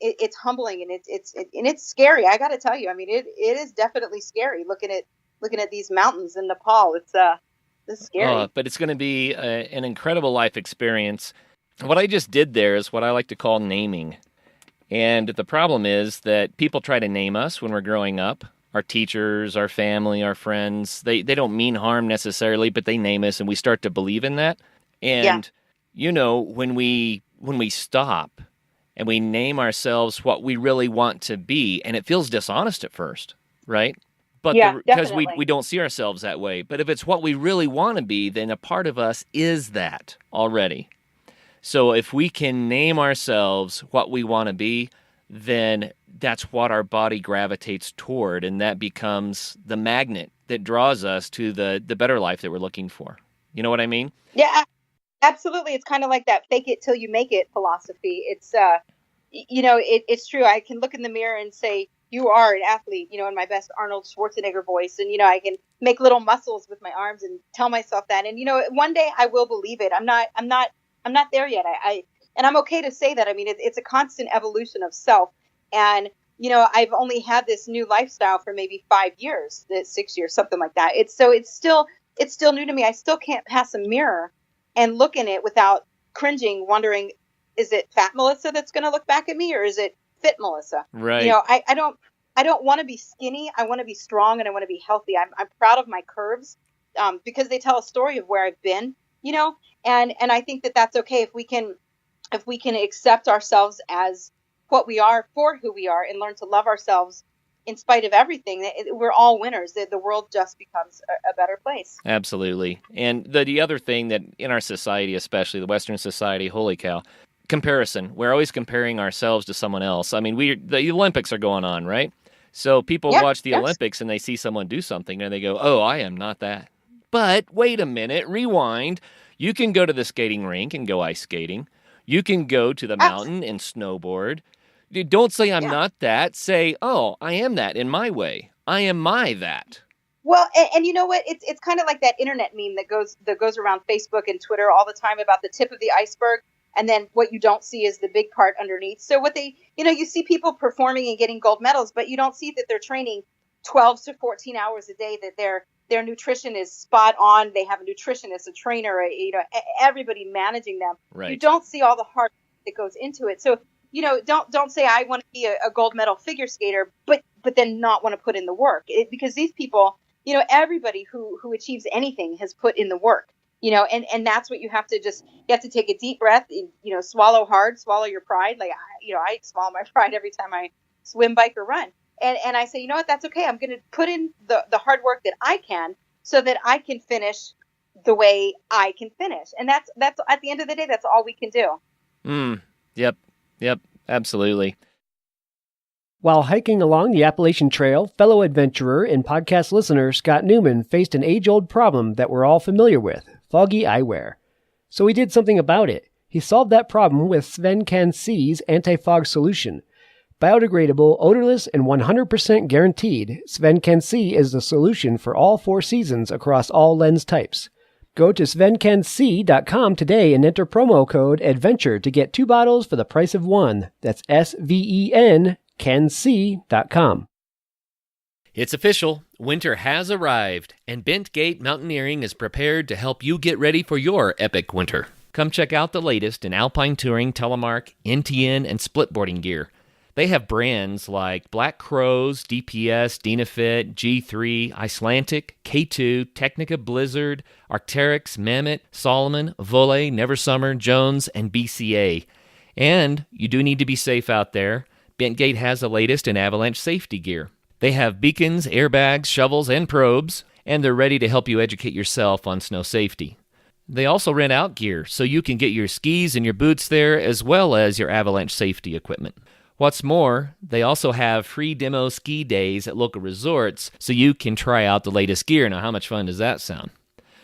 it's humbling and it's scary. I got to tell you, I mean, it is definitely scary looking at these mountains in Nepal. It's scary. But it's going to be an incredible life experience. What I just did there is what I like to call naming. And the problem is that people try to name us when we're growing up. Our teachers, our family, our friends, they don't mean harm necessarily, but they name us and we start to believe in that. And, when we stop and we name ourselves what we really want to be, and it feels dishonest at first, right? But because we don't see ourselves that way. But if it's what we really want to be, then a part of us is that already. So if we can name ourselves what we want to be, then that's what our body gravitates toward, and that becomes the magnet that draws us to the better life that we're looking for. You know what I mean? Yeah, absolutely. It's kind of like that fake it till you make it philosophy. It's, it's true. I can look in the mirror and say, you are an athlete, in my best Arnold Schwarzenegger voice. And, I can make little muscles with my arms and tell myself that. And, one day I will believe it. I'm not there yet. And I'm okay to say that. I mean, it's a constant evolution of self. And, I've only had this new lifestyle for maybe 5 years, 6 years, something like that. It's still new to me. I still can't pass a mirror and look in it without cringing, wondering, is it fat Melissa that's going to look back at me, or is it fit Melissa? Right. I don't want to be skinny. I want to be strong and I want to be healthy. I'm proud of my curves because they tell a story of where I've been, and I think that that's okay if we can accept ourselves as what we are for who we are and learn to love ourselves in spite of everything. We're all winners. The world just becomes a better place. Absolutely. And the other thing that in our society, especially the Western society, holy cow, comparison. We're always comparing ourselves to someone else. I mean, the Olympics are going on, right? So people watch the Olympics and they see someone do something and they go, oh, I am not that. But wait a minute, rewind. You can go to the skating rink and go ice skating. You can go to the mountain and snowboard. Don't say I'm not that. Say, oh, I am that in my way. I am that. Well, and you know what? It's kind of like that internet meme that goes around Facebook and Twitter all the time about the tip of the iceberg. And then what you don't see is the big part underneath. So what you see people performing and getting gold medals, but you don't see that they're training 12 to 14 hours a day, that their nutrition is spot on. They have a nutritionist, a trainer, everybody managing them. Right. You don't see all the hard work that goes into it. So, don't say I want to be a gold medal figure skater, but then not want to put in the work because these people, everybody who achieves anything has put in the work. And that's what you have to take a deep breath, swallow hard, swallow your pride. Like, I swallow my pride every time I swim, bike, or run. And I say, you know what, that's okay. I'm going to put in the hard work that I can so that I can finish the way I can finish. And that's at the end of the day, that's all we can do. Yep, absolutely. While hiking along the Appalachian Trail, fellow adventurer and podcast listener Scott Newman faced an age-old problem that we're all familiar with, foggy eyewear. So he did something about it. He solved that problem with Sven C's anti-fog solution. Biodegradable, odorless, and 100% guaranteed, Sven C is the solution for all 4 seasons across all lens types. Go to svencanc.com today and enter promo code ADVENTURE to get 2 bottles for the price of 1. That's SVEN canc.com. It's official. Winter has arrived, and Bentgate Mountaineering is prepared to help you get ready for your epic winter. Come check out the latest in alpine touring, telemark, NTN, and splitboarding gear. They have brands like Black Crows, DPS, Dynafit, G3, Icelantic, K2, Technica Blizzard, Arc'teryx, Mammoth, Solomon, Volley, Neversummer, Jones, and BCA. And you do need to be safe out there. Bentgate has the latest in avalanche safety gear. They have beacons, airbags, shovels, and probes, and they're ready to help you educate yourself on snow safety. They also rent out gear, so you can get your skis and your boots there, as well as your avalanche safety equipment. What's more, they also have free demo ski days at local resorts, so you can try out the latest gear. Now, how much fun does that sound?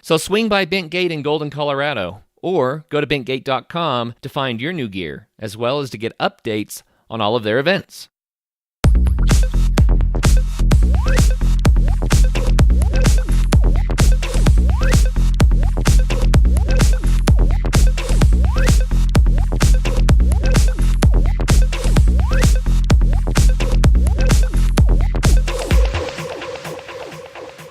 So swing by Bentgate in Golden, Colorado, or go to bentgate.com to find your new gear, as well as to get updates on all of their events.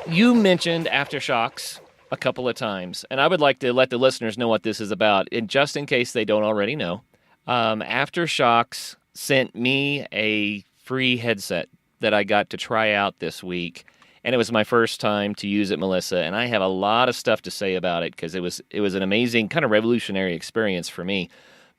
You mentioned aftershocks a couple of times, and I would like to let the listeners know what this is about, and just in case they don't already know. Aftershocks sent me a free headset that I got to try out this week, and it was my first time to use it, Melissa, and I have a lot of stuff to say about it because it was an amazing, kind of revolutionary experience for me.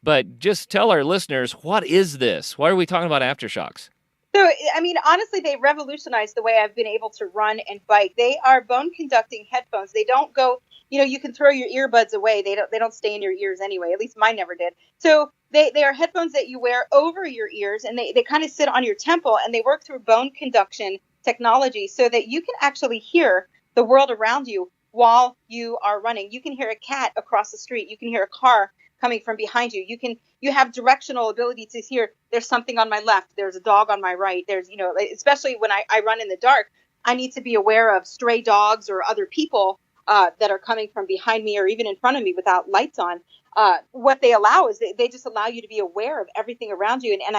But just tell our listeners, what is this? Why are we talking about aftershocks? So, I mean, honestly, they revolutionized the way I've been able to run and bike. They are bone conducting headphones. They don't go, you can throw your earbuds away. They don't stay in your ears anyway. At least mine never did. So they are headphones that you wear over your ears, and they kind of sit on your temple, and they work through bone conduction technology so that you can actually hear the world around you while you are running. You can hear a cat across the street. You can hear a car coming from behind you. You have directional ability to hear there's something on my left, there's a dog on my right, there's, especially when I run in the dark, I need to be aware of stray dogs or other people that are coming from behind me or even in front of me without lights on. What they allow is they just allow you to be aware of everything around you. And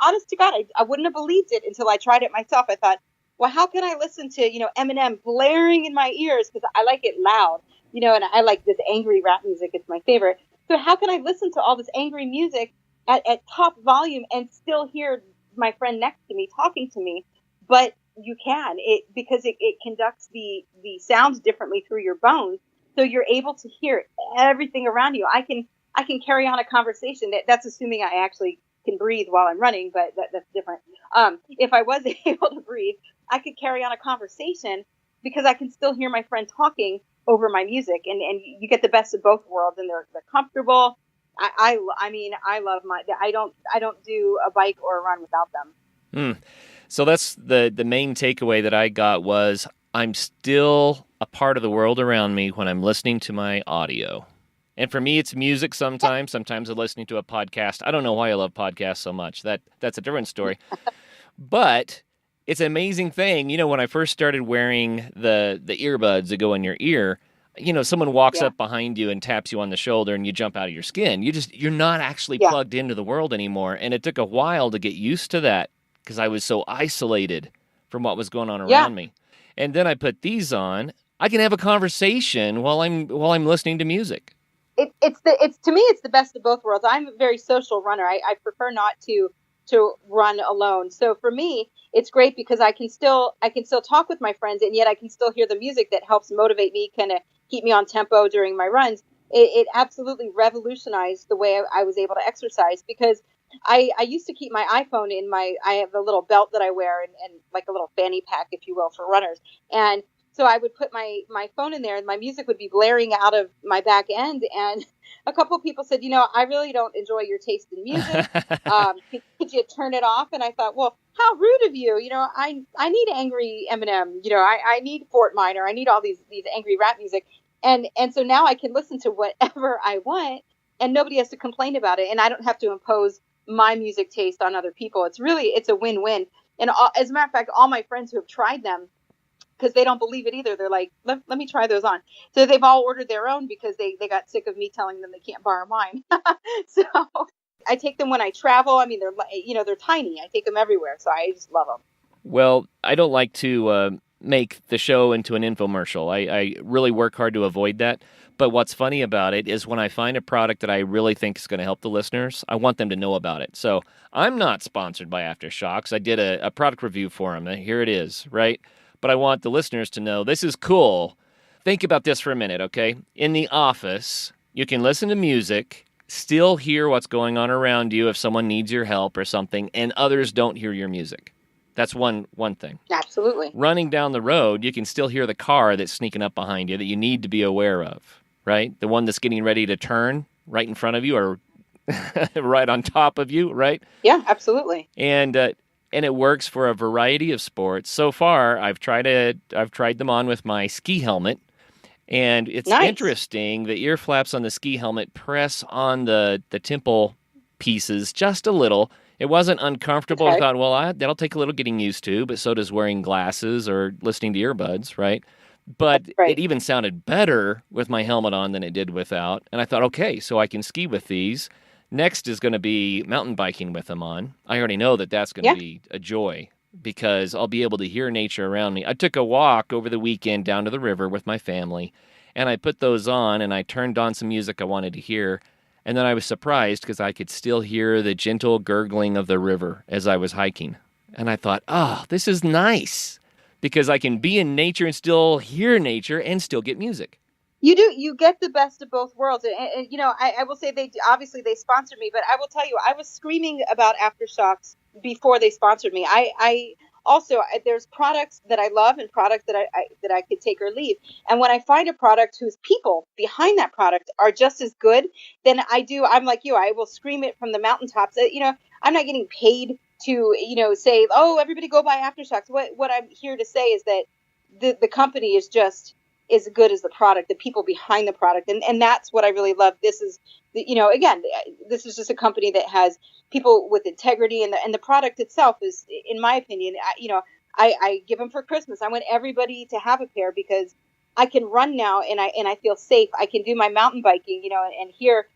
honest to God, I wouldn't have believed it until I tried it myself. I thought, well, how can I listen to, Eminem blaring in my ears? Because I like it loud, and I like this angry rap music. It's my favorite. So how can I listen to all this angry music at top volume and still hear my friend next to me talking to me? But you can, because it conducts the sounds differently through your bones. So you're able to hear everything around you. I can carry on a conversation. That's assuming I actually can breathe while I'm running, but that's different. If I was able to breathe, I could carry on a conversation because I can still hear my friend talking over my music, and you get the best of both worlds, and they're comfortable. I mean, I love I don't do a bike or a run without them. So that's the main takeaway that I got was I'm still a part of the world around me when I'm listening to my audio. And for me, it's music sometimes. Sometimes I'm listening to a podcast. I don't know why I love podcasts so much. That's a different story. But it's an amazing thing. When I first started wearing the earbuds that go in your ear, someone walks up behind you and taps you on the shoulder and you jump out of your skin. You're not actually plugged into the world anymore. And it took a while to get used to that because I was so isolated from what was going on around me. And then I put these on. I can have a conversation while I'm listening to music. It's to me, it's the best of both worlds. I'm a very social runner. I prefer not to run alone. So for me, it's great because I can still talk with my friends, and yet I can still hear the music that helps motivate me, kind of keep me on tempo during my runs. It absolutely revolutionized the way I was able to exercise, because I used to keep my iPhone I have a little belt that I wear and like a little fanny pack, if you will, for runners. And So I would put my phone in there and my music would be blaring out of my back end. And a couple of people said, I really don't enjoy your taste in music. Could you turn it off? And I thought, well, how rude of you. I need angry Eminem. I need Fort Minor. I need all these angry rap music. And so now I can listen to whatever I want and nobody has to complain about it. And I don't have to impose my music taste on other people. It's a win-win. And as a matter of fact, all my friends who have tried them, because they don't believe it either, they're like, let me try those on. So they've all ordered their own because they got sick of me telling them they can't borrow mine. So I take them when I travel. I mean, they're tiny. I take them everywhere. So I just love them. Well, I don't like to make the show into an infomercial. I really work hard to avoid that. But what's funny about it is when I find a product that I really think is going to help the listeners, I want them to know about it. So I'm not sponsored by Aftershocks. I did a product review for them. Here it is, right? But I want the listeners to know this is cool. Think about this for a minute, okay? In the office, you can listen to music, still hear what's going on around you if someone needs your help or something, and others don't hear your music. That's one thing. Absolutely. Running down the road, you can still hear the car that's sneaking up behind you that you need to be aware of, right? The one that's getting ready to turn right in front of you or right on top of you, right? Yeah, absolutely. And it works for a variety of sports. So far, I've tried them on with my ski helmet, and it's nice. Interesting. The ear flaps on the ski helmet press on the temple pieces just a little. It wasn't uncomfortable. Okay. I thought, well, that'll take a little getting used to, but so does wearing glasses or listening to earbuds, right? But right. It even sounded better with my helmet on than it did without. And I thought, okay, so I can ski with these. Next is going to be mountain biking with them on. I already know that that's going to be a joy because I'll be able to hear nature around me. I took a walk over the weekend down to the river with my family, and I put those on, and I turned on some music I wanted to hear. And then I was surprised because I could still hear the gentle gurgling of the river as I was hiking. And I thought, this is nice because I can be in nature and still hear nature and still get music. You get the best of both worlds. And I will say they sponsored me, but I will tell you, I was screaming about Aftershocks before they sponsored me. I also, there's products that I love and products that I could take or leave. And when I find a product whose people behind that product are just as good, then I'm like you, I will scream it from the mountaintops. I'm not getting paid to, say, oh, everybody go buy Aftershocks. What I'm here to say is that the company is just as good as the product, the people behind the product. And that's what I really love. This is, again, this is just a company that has people with integrity, and the product itself is, in my opinion, I give them for Christmas. I want everybody to have a pair because I can run now and I feel safe. I can do my mountain biking, and here,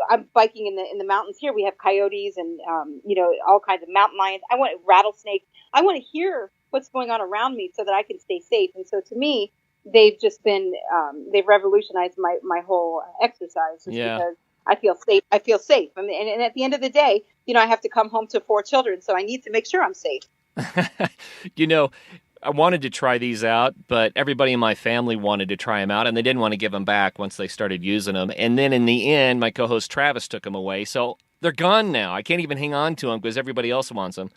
I'm biking in the mountains here. We have coyotes and, all kinds of mountain lions. I want rattlesnakes. I want to hear what's going on around me so that I can stay safe. And so to me, they've just been, they've revolutionized my whole exercise because I feel safe. I mean, and at the end of the day, I have to come home to 4 children, so I need to make sure I'm safe. I wanted to try these out, but everybody in my family wanted to try them out, and they didn't want to give them back once they started using them. And then in the end, my co-host Travis took them away, so they're gone now. I can't even hang on to them because everybody else wants them.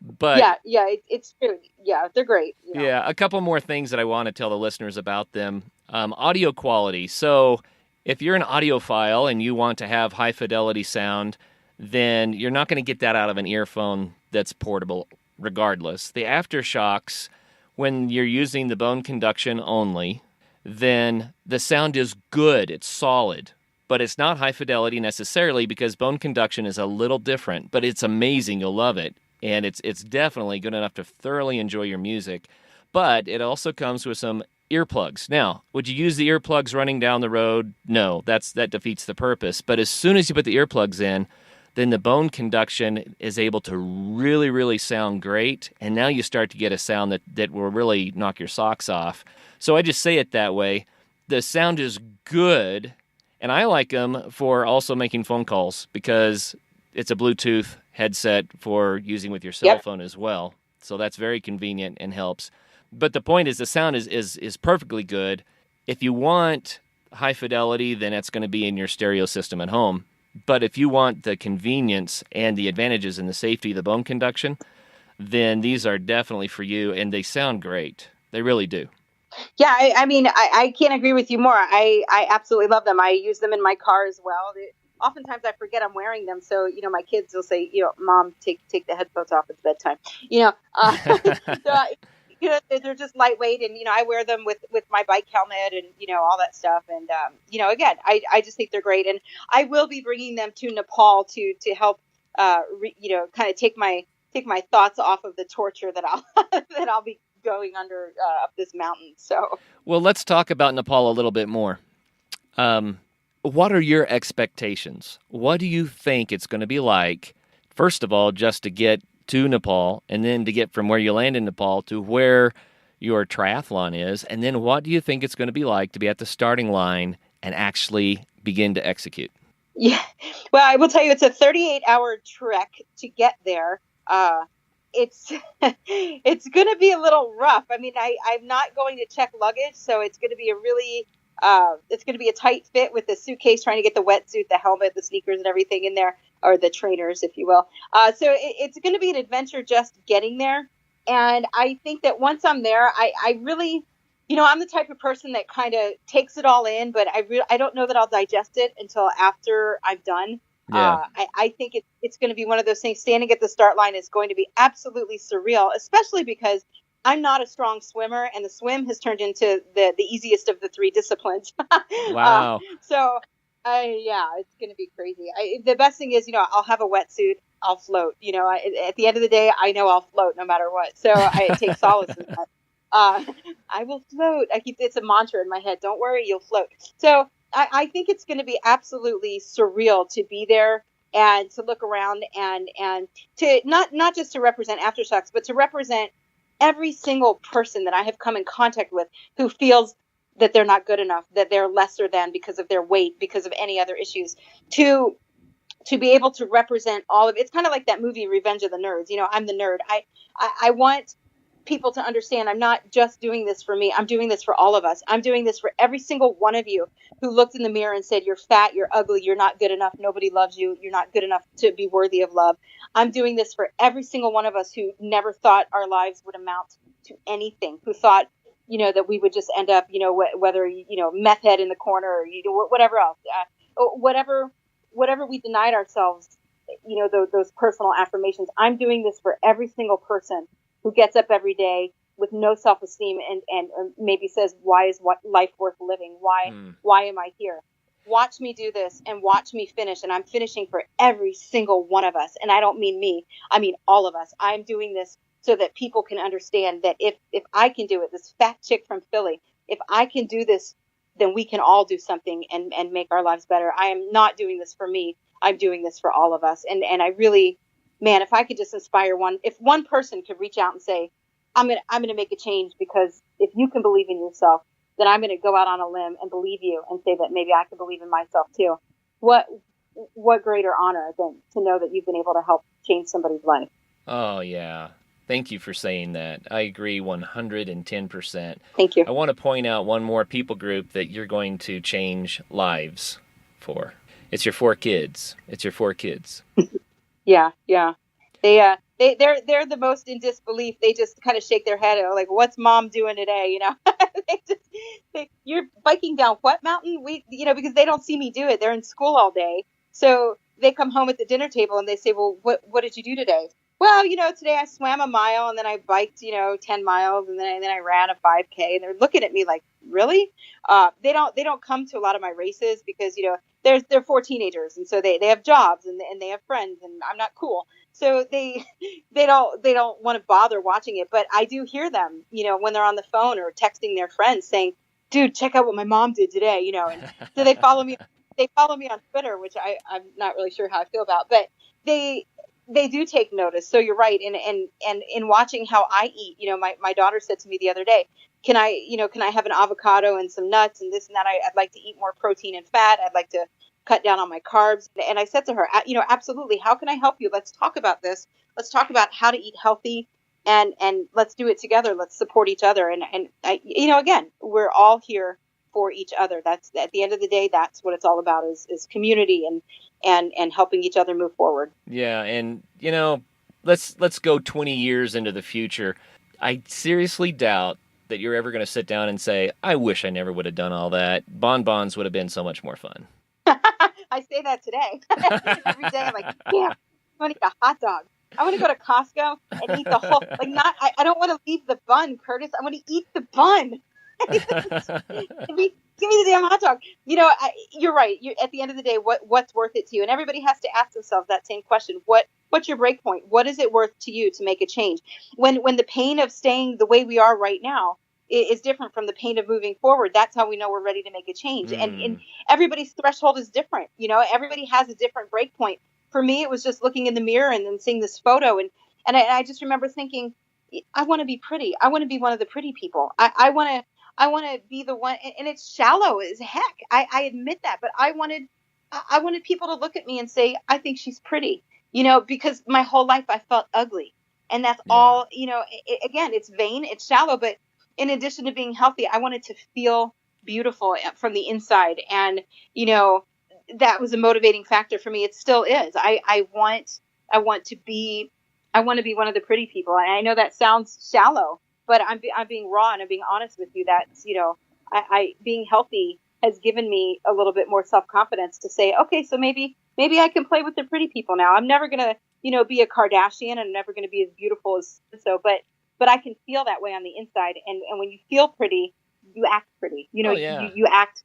But it's true. Yeah, they're great. Yeah, a couple more things that I want to tell the listeners about them. Audio quality. So if you're an audiophile and you want to have high fidelity sound, then you're not going to get that out of an earphone that's portable regardless. The Aftershocks, when you're using the bone conduction only, then the sound is good. It's solid. But it's not high fidelity necessarily because bone conduction is a little different. But it's amazing. You'll love it. And it's definitely good enough to thoroughly enjoy your music. But it also comes with some earplugs. Now, would you use the earplugs running down the road? No, that defeats the purpose. But as soon as you put the earplugs in, then the bone conduction is able to really, really sound great. And now you start to get a sound that will really knock your socks off. So I just say it that way. The sound is good, and I like them for also making phone calls because it's a Bluetooth headset for using with your cell phone as well. So that's very convenient and helps. But the point is the sound is perfectly good. If you want high fidelity, then it's going to be in your stereo system at home. But if you want the convenience and the advantages and the safety of the bone conduction, then these are definitely for you, and they sound great. They really do. Yeah, I mean, I can't agree with you more. I absolutely love them. I use them in my car as well. Oftentimes I forget I'm wearing them. So, my kids will say, Mom, take the headphones off. It's bedtime. So, they're just lightweight, and, I wear them with my bike helmet and, all that stuff. And, again, I just think they're great. And I will be bringing them to Nepal to help, kind of take my thoughts off of the torture that I'll be going under up this mountain. So, Well, let's talk about Nepal a little bit more. What are your expectations? What do you think it's going to be like, first of all, just to get to Nepal, and then to get from where you land in Nepal to where your triathlon is? And then what do you think it's going to be like to be at the starting line and actually begin to execute? Yeah, well, I will tell you, it's a 38-hour trek to get there. It's it's going to be a little rough. I mean, I'm not going to check luggage, so it's going to be it's going to be a tight fit with the suitcase, trying to get the wetsuit, the helmet, the sneakers, and everything in there, or the trainers, if you will. So it's going to be an adventure just getting there. And I think that once I'm there, I really, I'm the type of person that kind of takes it all in, but I don't know that I'll digest it until after I'm done. Yeah. I think it's going to be one of those things. Standing at the start line is going to be absolutely surreal, especially because I'm not a strong swimmer, and the swim has turned into the easiest of the three disciplines. Wow. So, yeah, it's going to be crazy. The best thing is, I'll have a wetsuit. I'll float. At the end of the day, I know I'll float no matter what. So I take solace in that. I will float. It's a mantra in my head. Don't worry, you'll float. So I think it's going to be absolutely surreal to be there and to look around and to not just to represent Aftershocks, but to represent every single person that I have come in contact with who feels that they're not good enough, that they're lesser than because of their weight, because of any other issues, to be able to represent all of it. It's kind of like that movie Revenge of the Nerds. I'm the nerd. I want people to understand I'm not just doing this for me. I'm doing this for all of us. I'm doing this for every single one of you who looked in the mirror and said, you're fat, you're ugly, you're not good enough, nobody loves you, you're not good enough to be worthy of love. I'm doing this for every single one of us who never thought our lives would amount to anything, who thought, that we would just end up, whether, meth head in the corner or, whatever else, whatever we denied ourselves, those personal affirmations. I'm doing this for every single person who gets up every day with no self-esteem and maybe says, why is life worth living? Why am I here? Watch me do this and watch me finish. And I'm finishing for every single one of us. And I don't mean me. I mean all of us. I'm doing this so that people can understand that if I can do it, this fat chick from Philly, if I can do this, then we can all do something and make our lives better. I am not doing this for me. I'm doing this for all of us. And I really, man, if I could just inspire if one person could reach out and say, I'm going to make a change, because if you can believe in yourself, then I'm going to go out on a limb and believe you and say that maybe I can believe in myself too. What greater honor than to know that you've been able to help change somebody's life. Oh, yeah. Thank you for saying that. I agree 110%. Thank you. I want to point out one more people group that you're going to change lives for. It's your 4 kids. Yeah. They're the most in disbelief. They just kind of shake their head like, what's mom doing today? You're biking down what mountain? Because they don't see me do it. They're in school all day. So they come home at the dinner table and they say, well, what did you do today? Well, today I swam a mile and then I biked, 10 miles and then I ran a 5K, and they're looking at me like, really? They don't come to a lot of my races because, they're 4 teenagers. And so they have jobs and they have friends, and I'm not cool. So they don't want to bother watching it. But I do hear them, when they're on the phone or texting their friends saying, dude, check out what my mom did today, and so they follow me. They follow me on Twitter, which I'm not really sure how I feel about, but they do take notice. So you're right. And in watching how I eat, my daughter said to me the other day, can I have an avocado and some nuts and this and that? I'd like to eat more protein and fat. I'd like to cut down on my carbs. And I said to her, absolutely. How can I help you? Let's talk about this. Let's talk about how to eat healthy, and let's do it together. Let's support each other. And again, we're all here for each other. That's, at the end of the day, that's what it's all about, is community and helping each other move forward. Yeah. And, let's go 20 years into the future. I seriously doubt that you're ever going to sit down and say, I wish I never would have done all that. Bonbons would have been so much more fun. I say that today. Every day I'm like, yeah, I want to eat a hot dog. I want to go to Costco and eat the whole, like I don't want to leave the bun, Curtis. I want to eat the bun. Give me the damn hot dog. You're right. At the end of the day, what's worth it to you? And everybody has to ask themselves that same question. What's your break point? What is it worth to you to make a change? When the pain of staying the way we are right now is different from the pain of moving forward, that's how we know we're ready to make a change. And everybody's threshold is different. Everybody has a different break point. For me, it was just looking in the mirror and then seeing this photo. And I just remember thinking, I want to be pretty. I want to be one of the pretty people. I want to be the one, and it's shallow as heck. I admit that, but I wanted people to look at me and say, I think she's pretty, because my whole life I felt ugly. And that's all, again, it's vain, it's shallow, but in addition to being healthy, I wanted to feel beautiful from the inside. And, that was a motivating factor for me. It still is. I want to be one of the pretty people. And I know that sounds shallow, but I'm being raw and I'm being honest with you. That's, I being healthy has given me a little bit more self-confidence to say, okay, so maybe I can play with the pretty people now. I'm never going to, be a Kardashian. I'm never going to be as beautiful as so, but I can feel that way on the inside. And when you feel pretty, you act pretty, you act,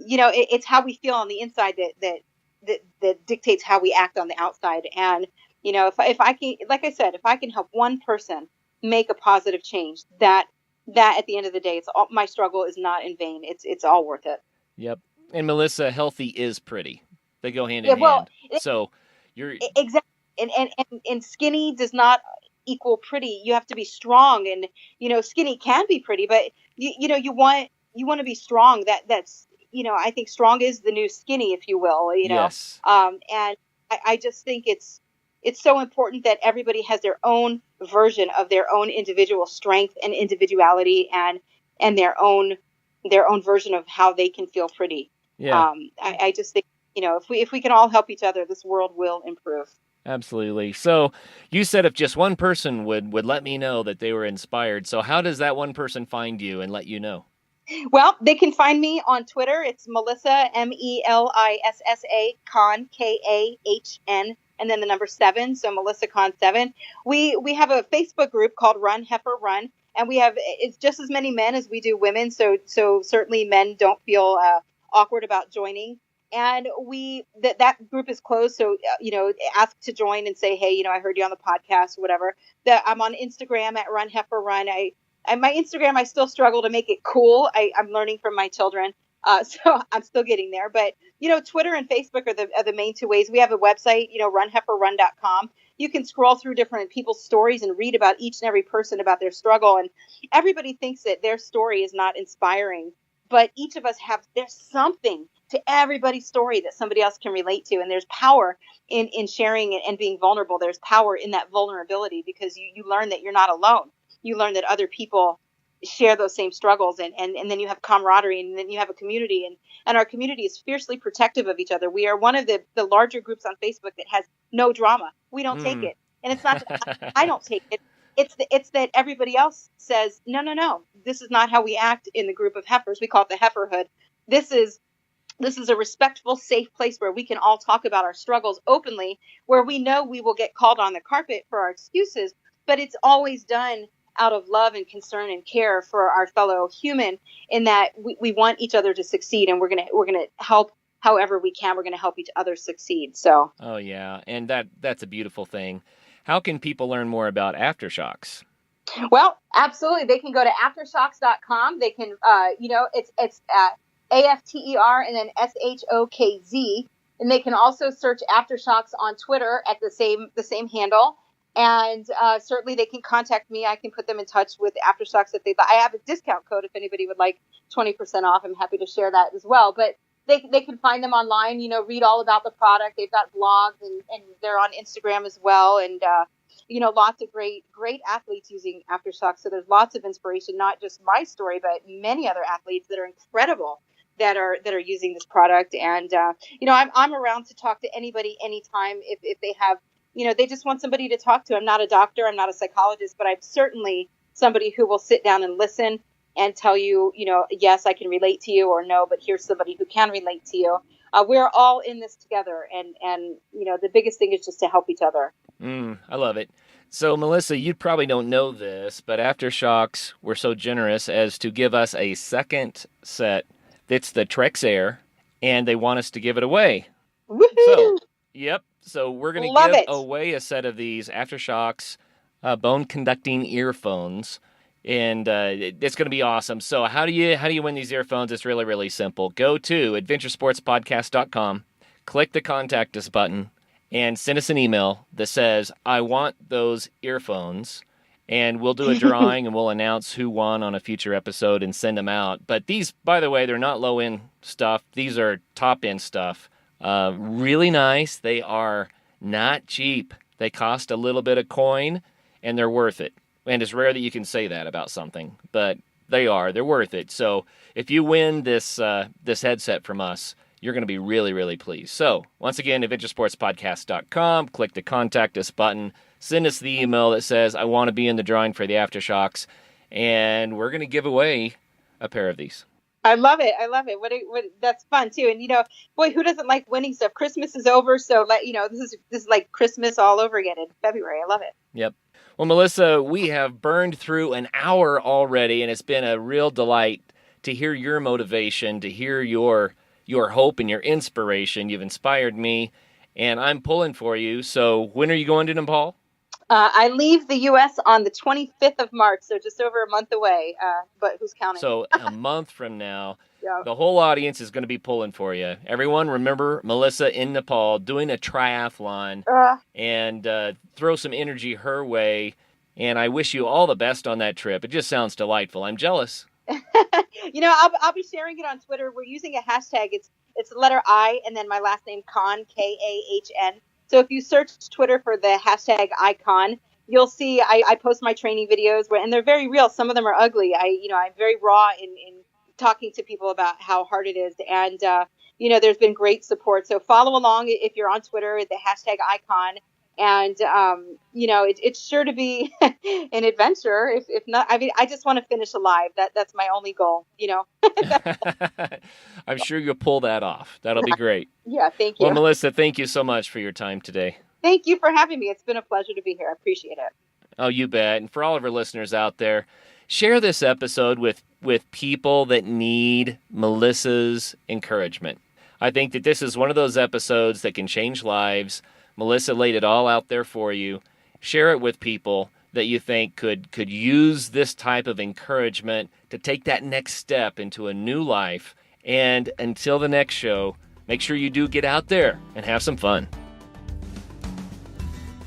it's how we feel on the inside that dictates how we act on the outside. And, if I can, like I said, if I can help one person make a positive change, that at the end of the day, my struggle is not in vain. It's all worth it. Yep. And Melissa, healthy is pretty. They go hand in hand. So you're exactly. And skinny does not equal pretty. You have to be strong, and, skinny can be pretty, but you want to be strong. That's, I think strong is the new skinny, if you will, Yes. And I just think it's so important that everybody has their own version of their own individual strength and individuality and their own version of how they can feel pretty. Yeah. I just think, if we can all help each other, this world will improve. Absolutely. So you said if just one person would let me know that they were inspired. So how does that one person find you and let you know? Well, they can find me on Twitter. It's Melissa, Melissa, Kahn, Kahn, and then the number 7. So Melissa Kahn 7. We have a Facebook group called Run Heifer Run, and it's just as many men as we do women. So certainly men don't feel awkward about joining. And that group is closed. So, ask to join and say, hey, I heard you on the podcast or whatever. That I'm on Instagram at Run Heifer Run. My Instagram, I still struggle to make it cool. I'm learning from my children. So I'm still getting there. But, Twitter and Facebook are the main two ways. We have a website, runheiferrun.com. You can scroll through different people's stories and read about each and every person about their struggle. And everybody thinks that their story is not inspiring. But each of us there's something to everybody's story that somebody else can relate to. And there's power in sharing and being vulnerable. There's power in that vulnerability because you learn that you're not alone. You learn that other people share those same struggles and then you have camaraderie and then you have a community and our community is fiercely protective of each other. We are one of the larger groups on Facebook that has no drama. We don't take it. And it's not that I don't take it. It's that everybody else says, no, this is not how we act in the group of heifers. We call it the heiferhood. This is a respectful, safe place where we can all talk about our struggles openly, where we know we will get called on the carpet for our excuses, but it's always done out of love and concern and care for our fellow human, in that we want each other to succeed, and we're gonna help however we can. We're gonna help each other succeed. So. Oh yeah, and that's a beautiful thing. How can people learn more about Aftershocks? Well, absolutely. They can go to aftershocks.com. They can, it's AFTER and then SHOKZ. And they can also search Aftershocks on Twitter at the same handle. And certainly they can contact me. I can put them in touch with Aftershocks if I have a discount code if anybody would like 20% off. I'm happy to share that as well. But they can find them online, read all about the product. They've got blogs and they're on Instagram as well. And, lots of great athletes using Aftershocks. So there's lots of inspiration, not just my story, but many other athletes that are incredible that are using this product. And, I'm around to talk to anybody, anytime, if they have, they just want somebody to talk to. I'm not a doctor. I'm not a psychologist, but I'm certainly somebody who will sit down and listen, and tell you, yes, I can relate to you, or no, but here's somebody who can relate to you. We're all in this together, and the biggest thing is just to help each other. I love it. So, Melissa, you probably don't know this, but Aftershocks were so generous as to give us a second set. It's the Trex Air, and they want us to give it away. Woohoo! So we're going Love to give it. away a set of these Aftershocks bone-conducting earphones, and it's going to be awesome. So how do you win these earphones? It's really, really simple. Go to adventuresportspodcast.com, click the Contact Us button, and send us an email that says, I want those earphones, and we'll do a drawing and we'll announce who won on a future episode and send them out. But these, by the way, they're not low-end stuff. These are top-end stuff. Really nice. They are not cheap. They cost a little bit of coin, and they're worth it. And it's rare that you can say that about something, but they're worth it. So if you win this headset from us, you're going to be really, really pleased. So once again, adventuresportspodcast.com, click the Contact Us button, send us the email that says, I want to be in the drawing for the Aftershocks, and we're going to give away a pair of these. I love it. What that's fun too. And boy, who doesn't like winning stuff? Christmas is over, so this is like Christmas all over again in February. I love it. Yep. Well, Melissa, we have burned through an hour already, and it's been a real delight to hear your motivation, to hear your hope and your inspiration. You've inspired me, and I'm pulling for you. So when are you going to Nepal? I leave the U.S. on the 25th of March, so just over a month away, but who's counting? So a month from now, yeah. The whole audience is going to be pulling for you. Everyone, remember Melissa in Nepal doing a triathlon, and throw some energy her way, and I wish you all the best on that trip. It just sounds delightful. I'm jealous. I'll be sharing it on Twitter. We're using a hashtag. It's the letter I and then my last name, Kahn, Kahn. So if you search Twitter for the hashtag icon, you'll see I post my training videos, and they're very real. Some of them are ugly. I'm very raw in talking to people about how hard it is. And, there's been great support. So follow along if you're on Twitter, the hashtag icon. And, it's sure to be an adventure. If not, I just want to finish alive. That's my only goal, I'm sure you'll pull that off. That'll be great. Yeah, thank you. Well, Melissa, thank you so much for your time today. Thank you for having me. It's been a pleasure to be here. I appreciate it. Oh, you bet. And for all of our listeners out there, share this episode with people that need Melissa's encouragement. I think that this is one of those episodes that can change lives. Melissa laid it all out there for you. Share it with people that you think could use this type of encouragement to take that next step into a new life. And until the next show, make sure you do get out there and have some fun.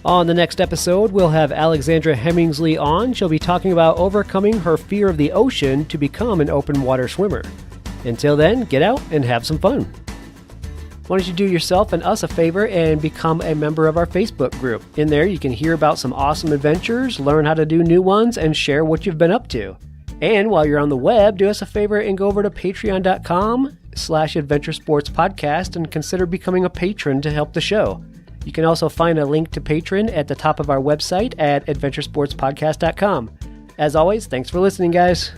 On the next episode, we'll have Alexandra Hemmingsley on. She'll be talking about overcoming her fear of the ocean to become an open water swimmer. Until then, get out and have some fun. Why don't you do yourself and us a favor and become a member of our Facebook group? In there, you can hear about some awesome adventures, learn how to do new ones, and share what you've been up to. And while you're on the web, do us a favor and go over to patreon.com/adventuresportspodcast and consider becoming a patron to help the show. You can also find a link to Patreon at the top of our website at adventuresportspodcast.com. As always, thanks for listening, guys.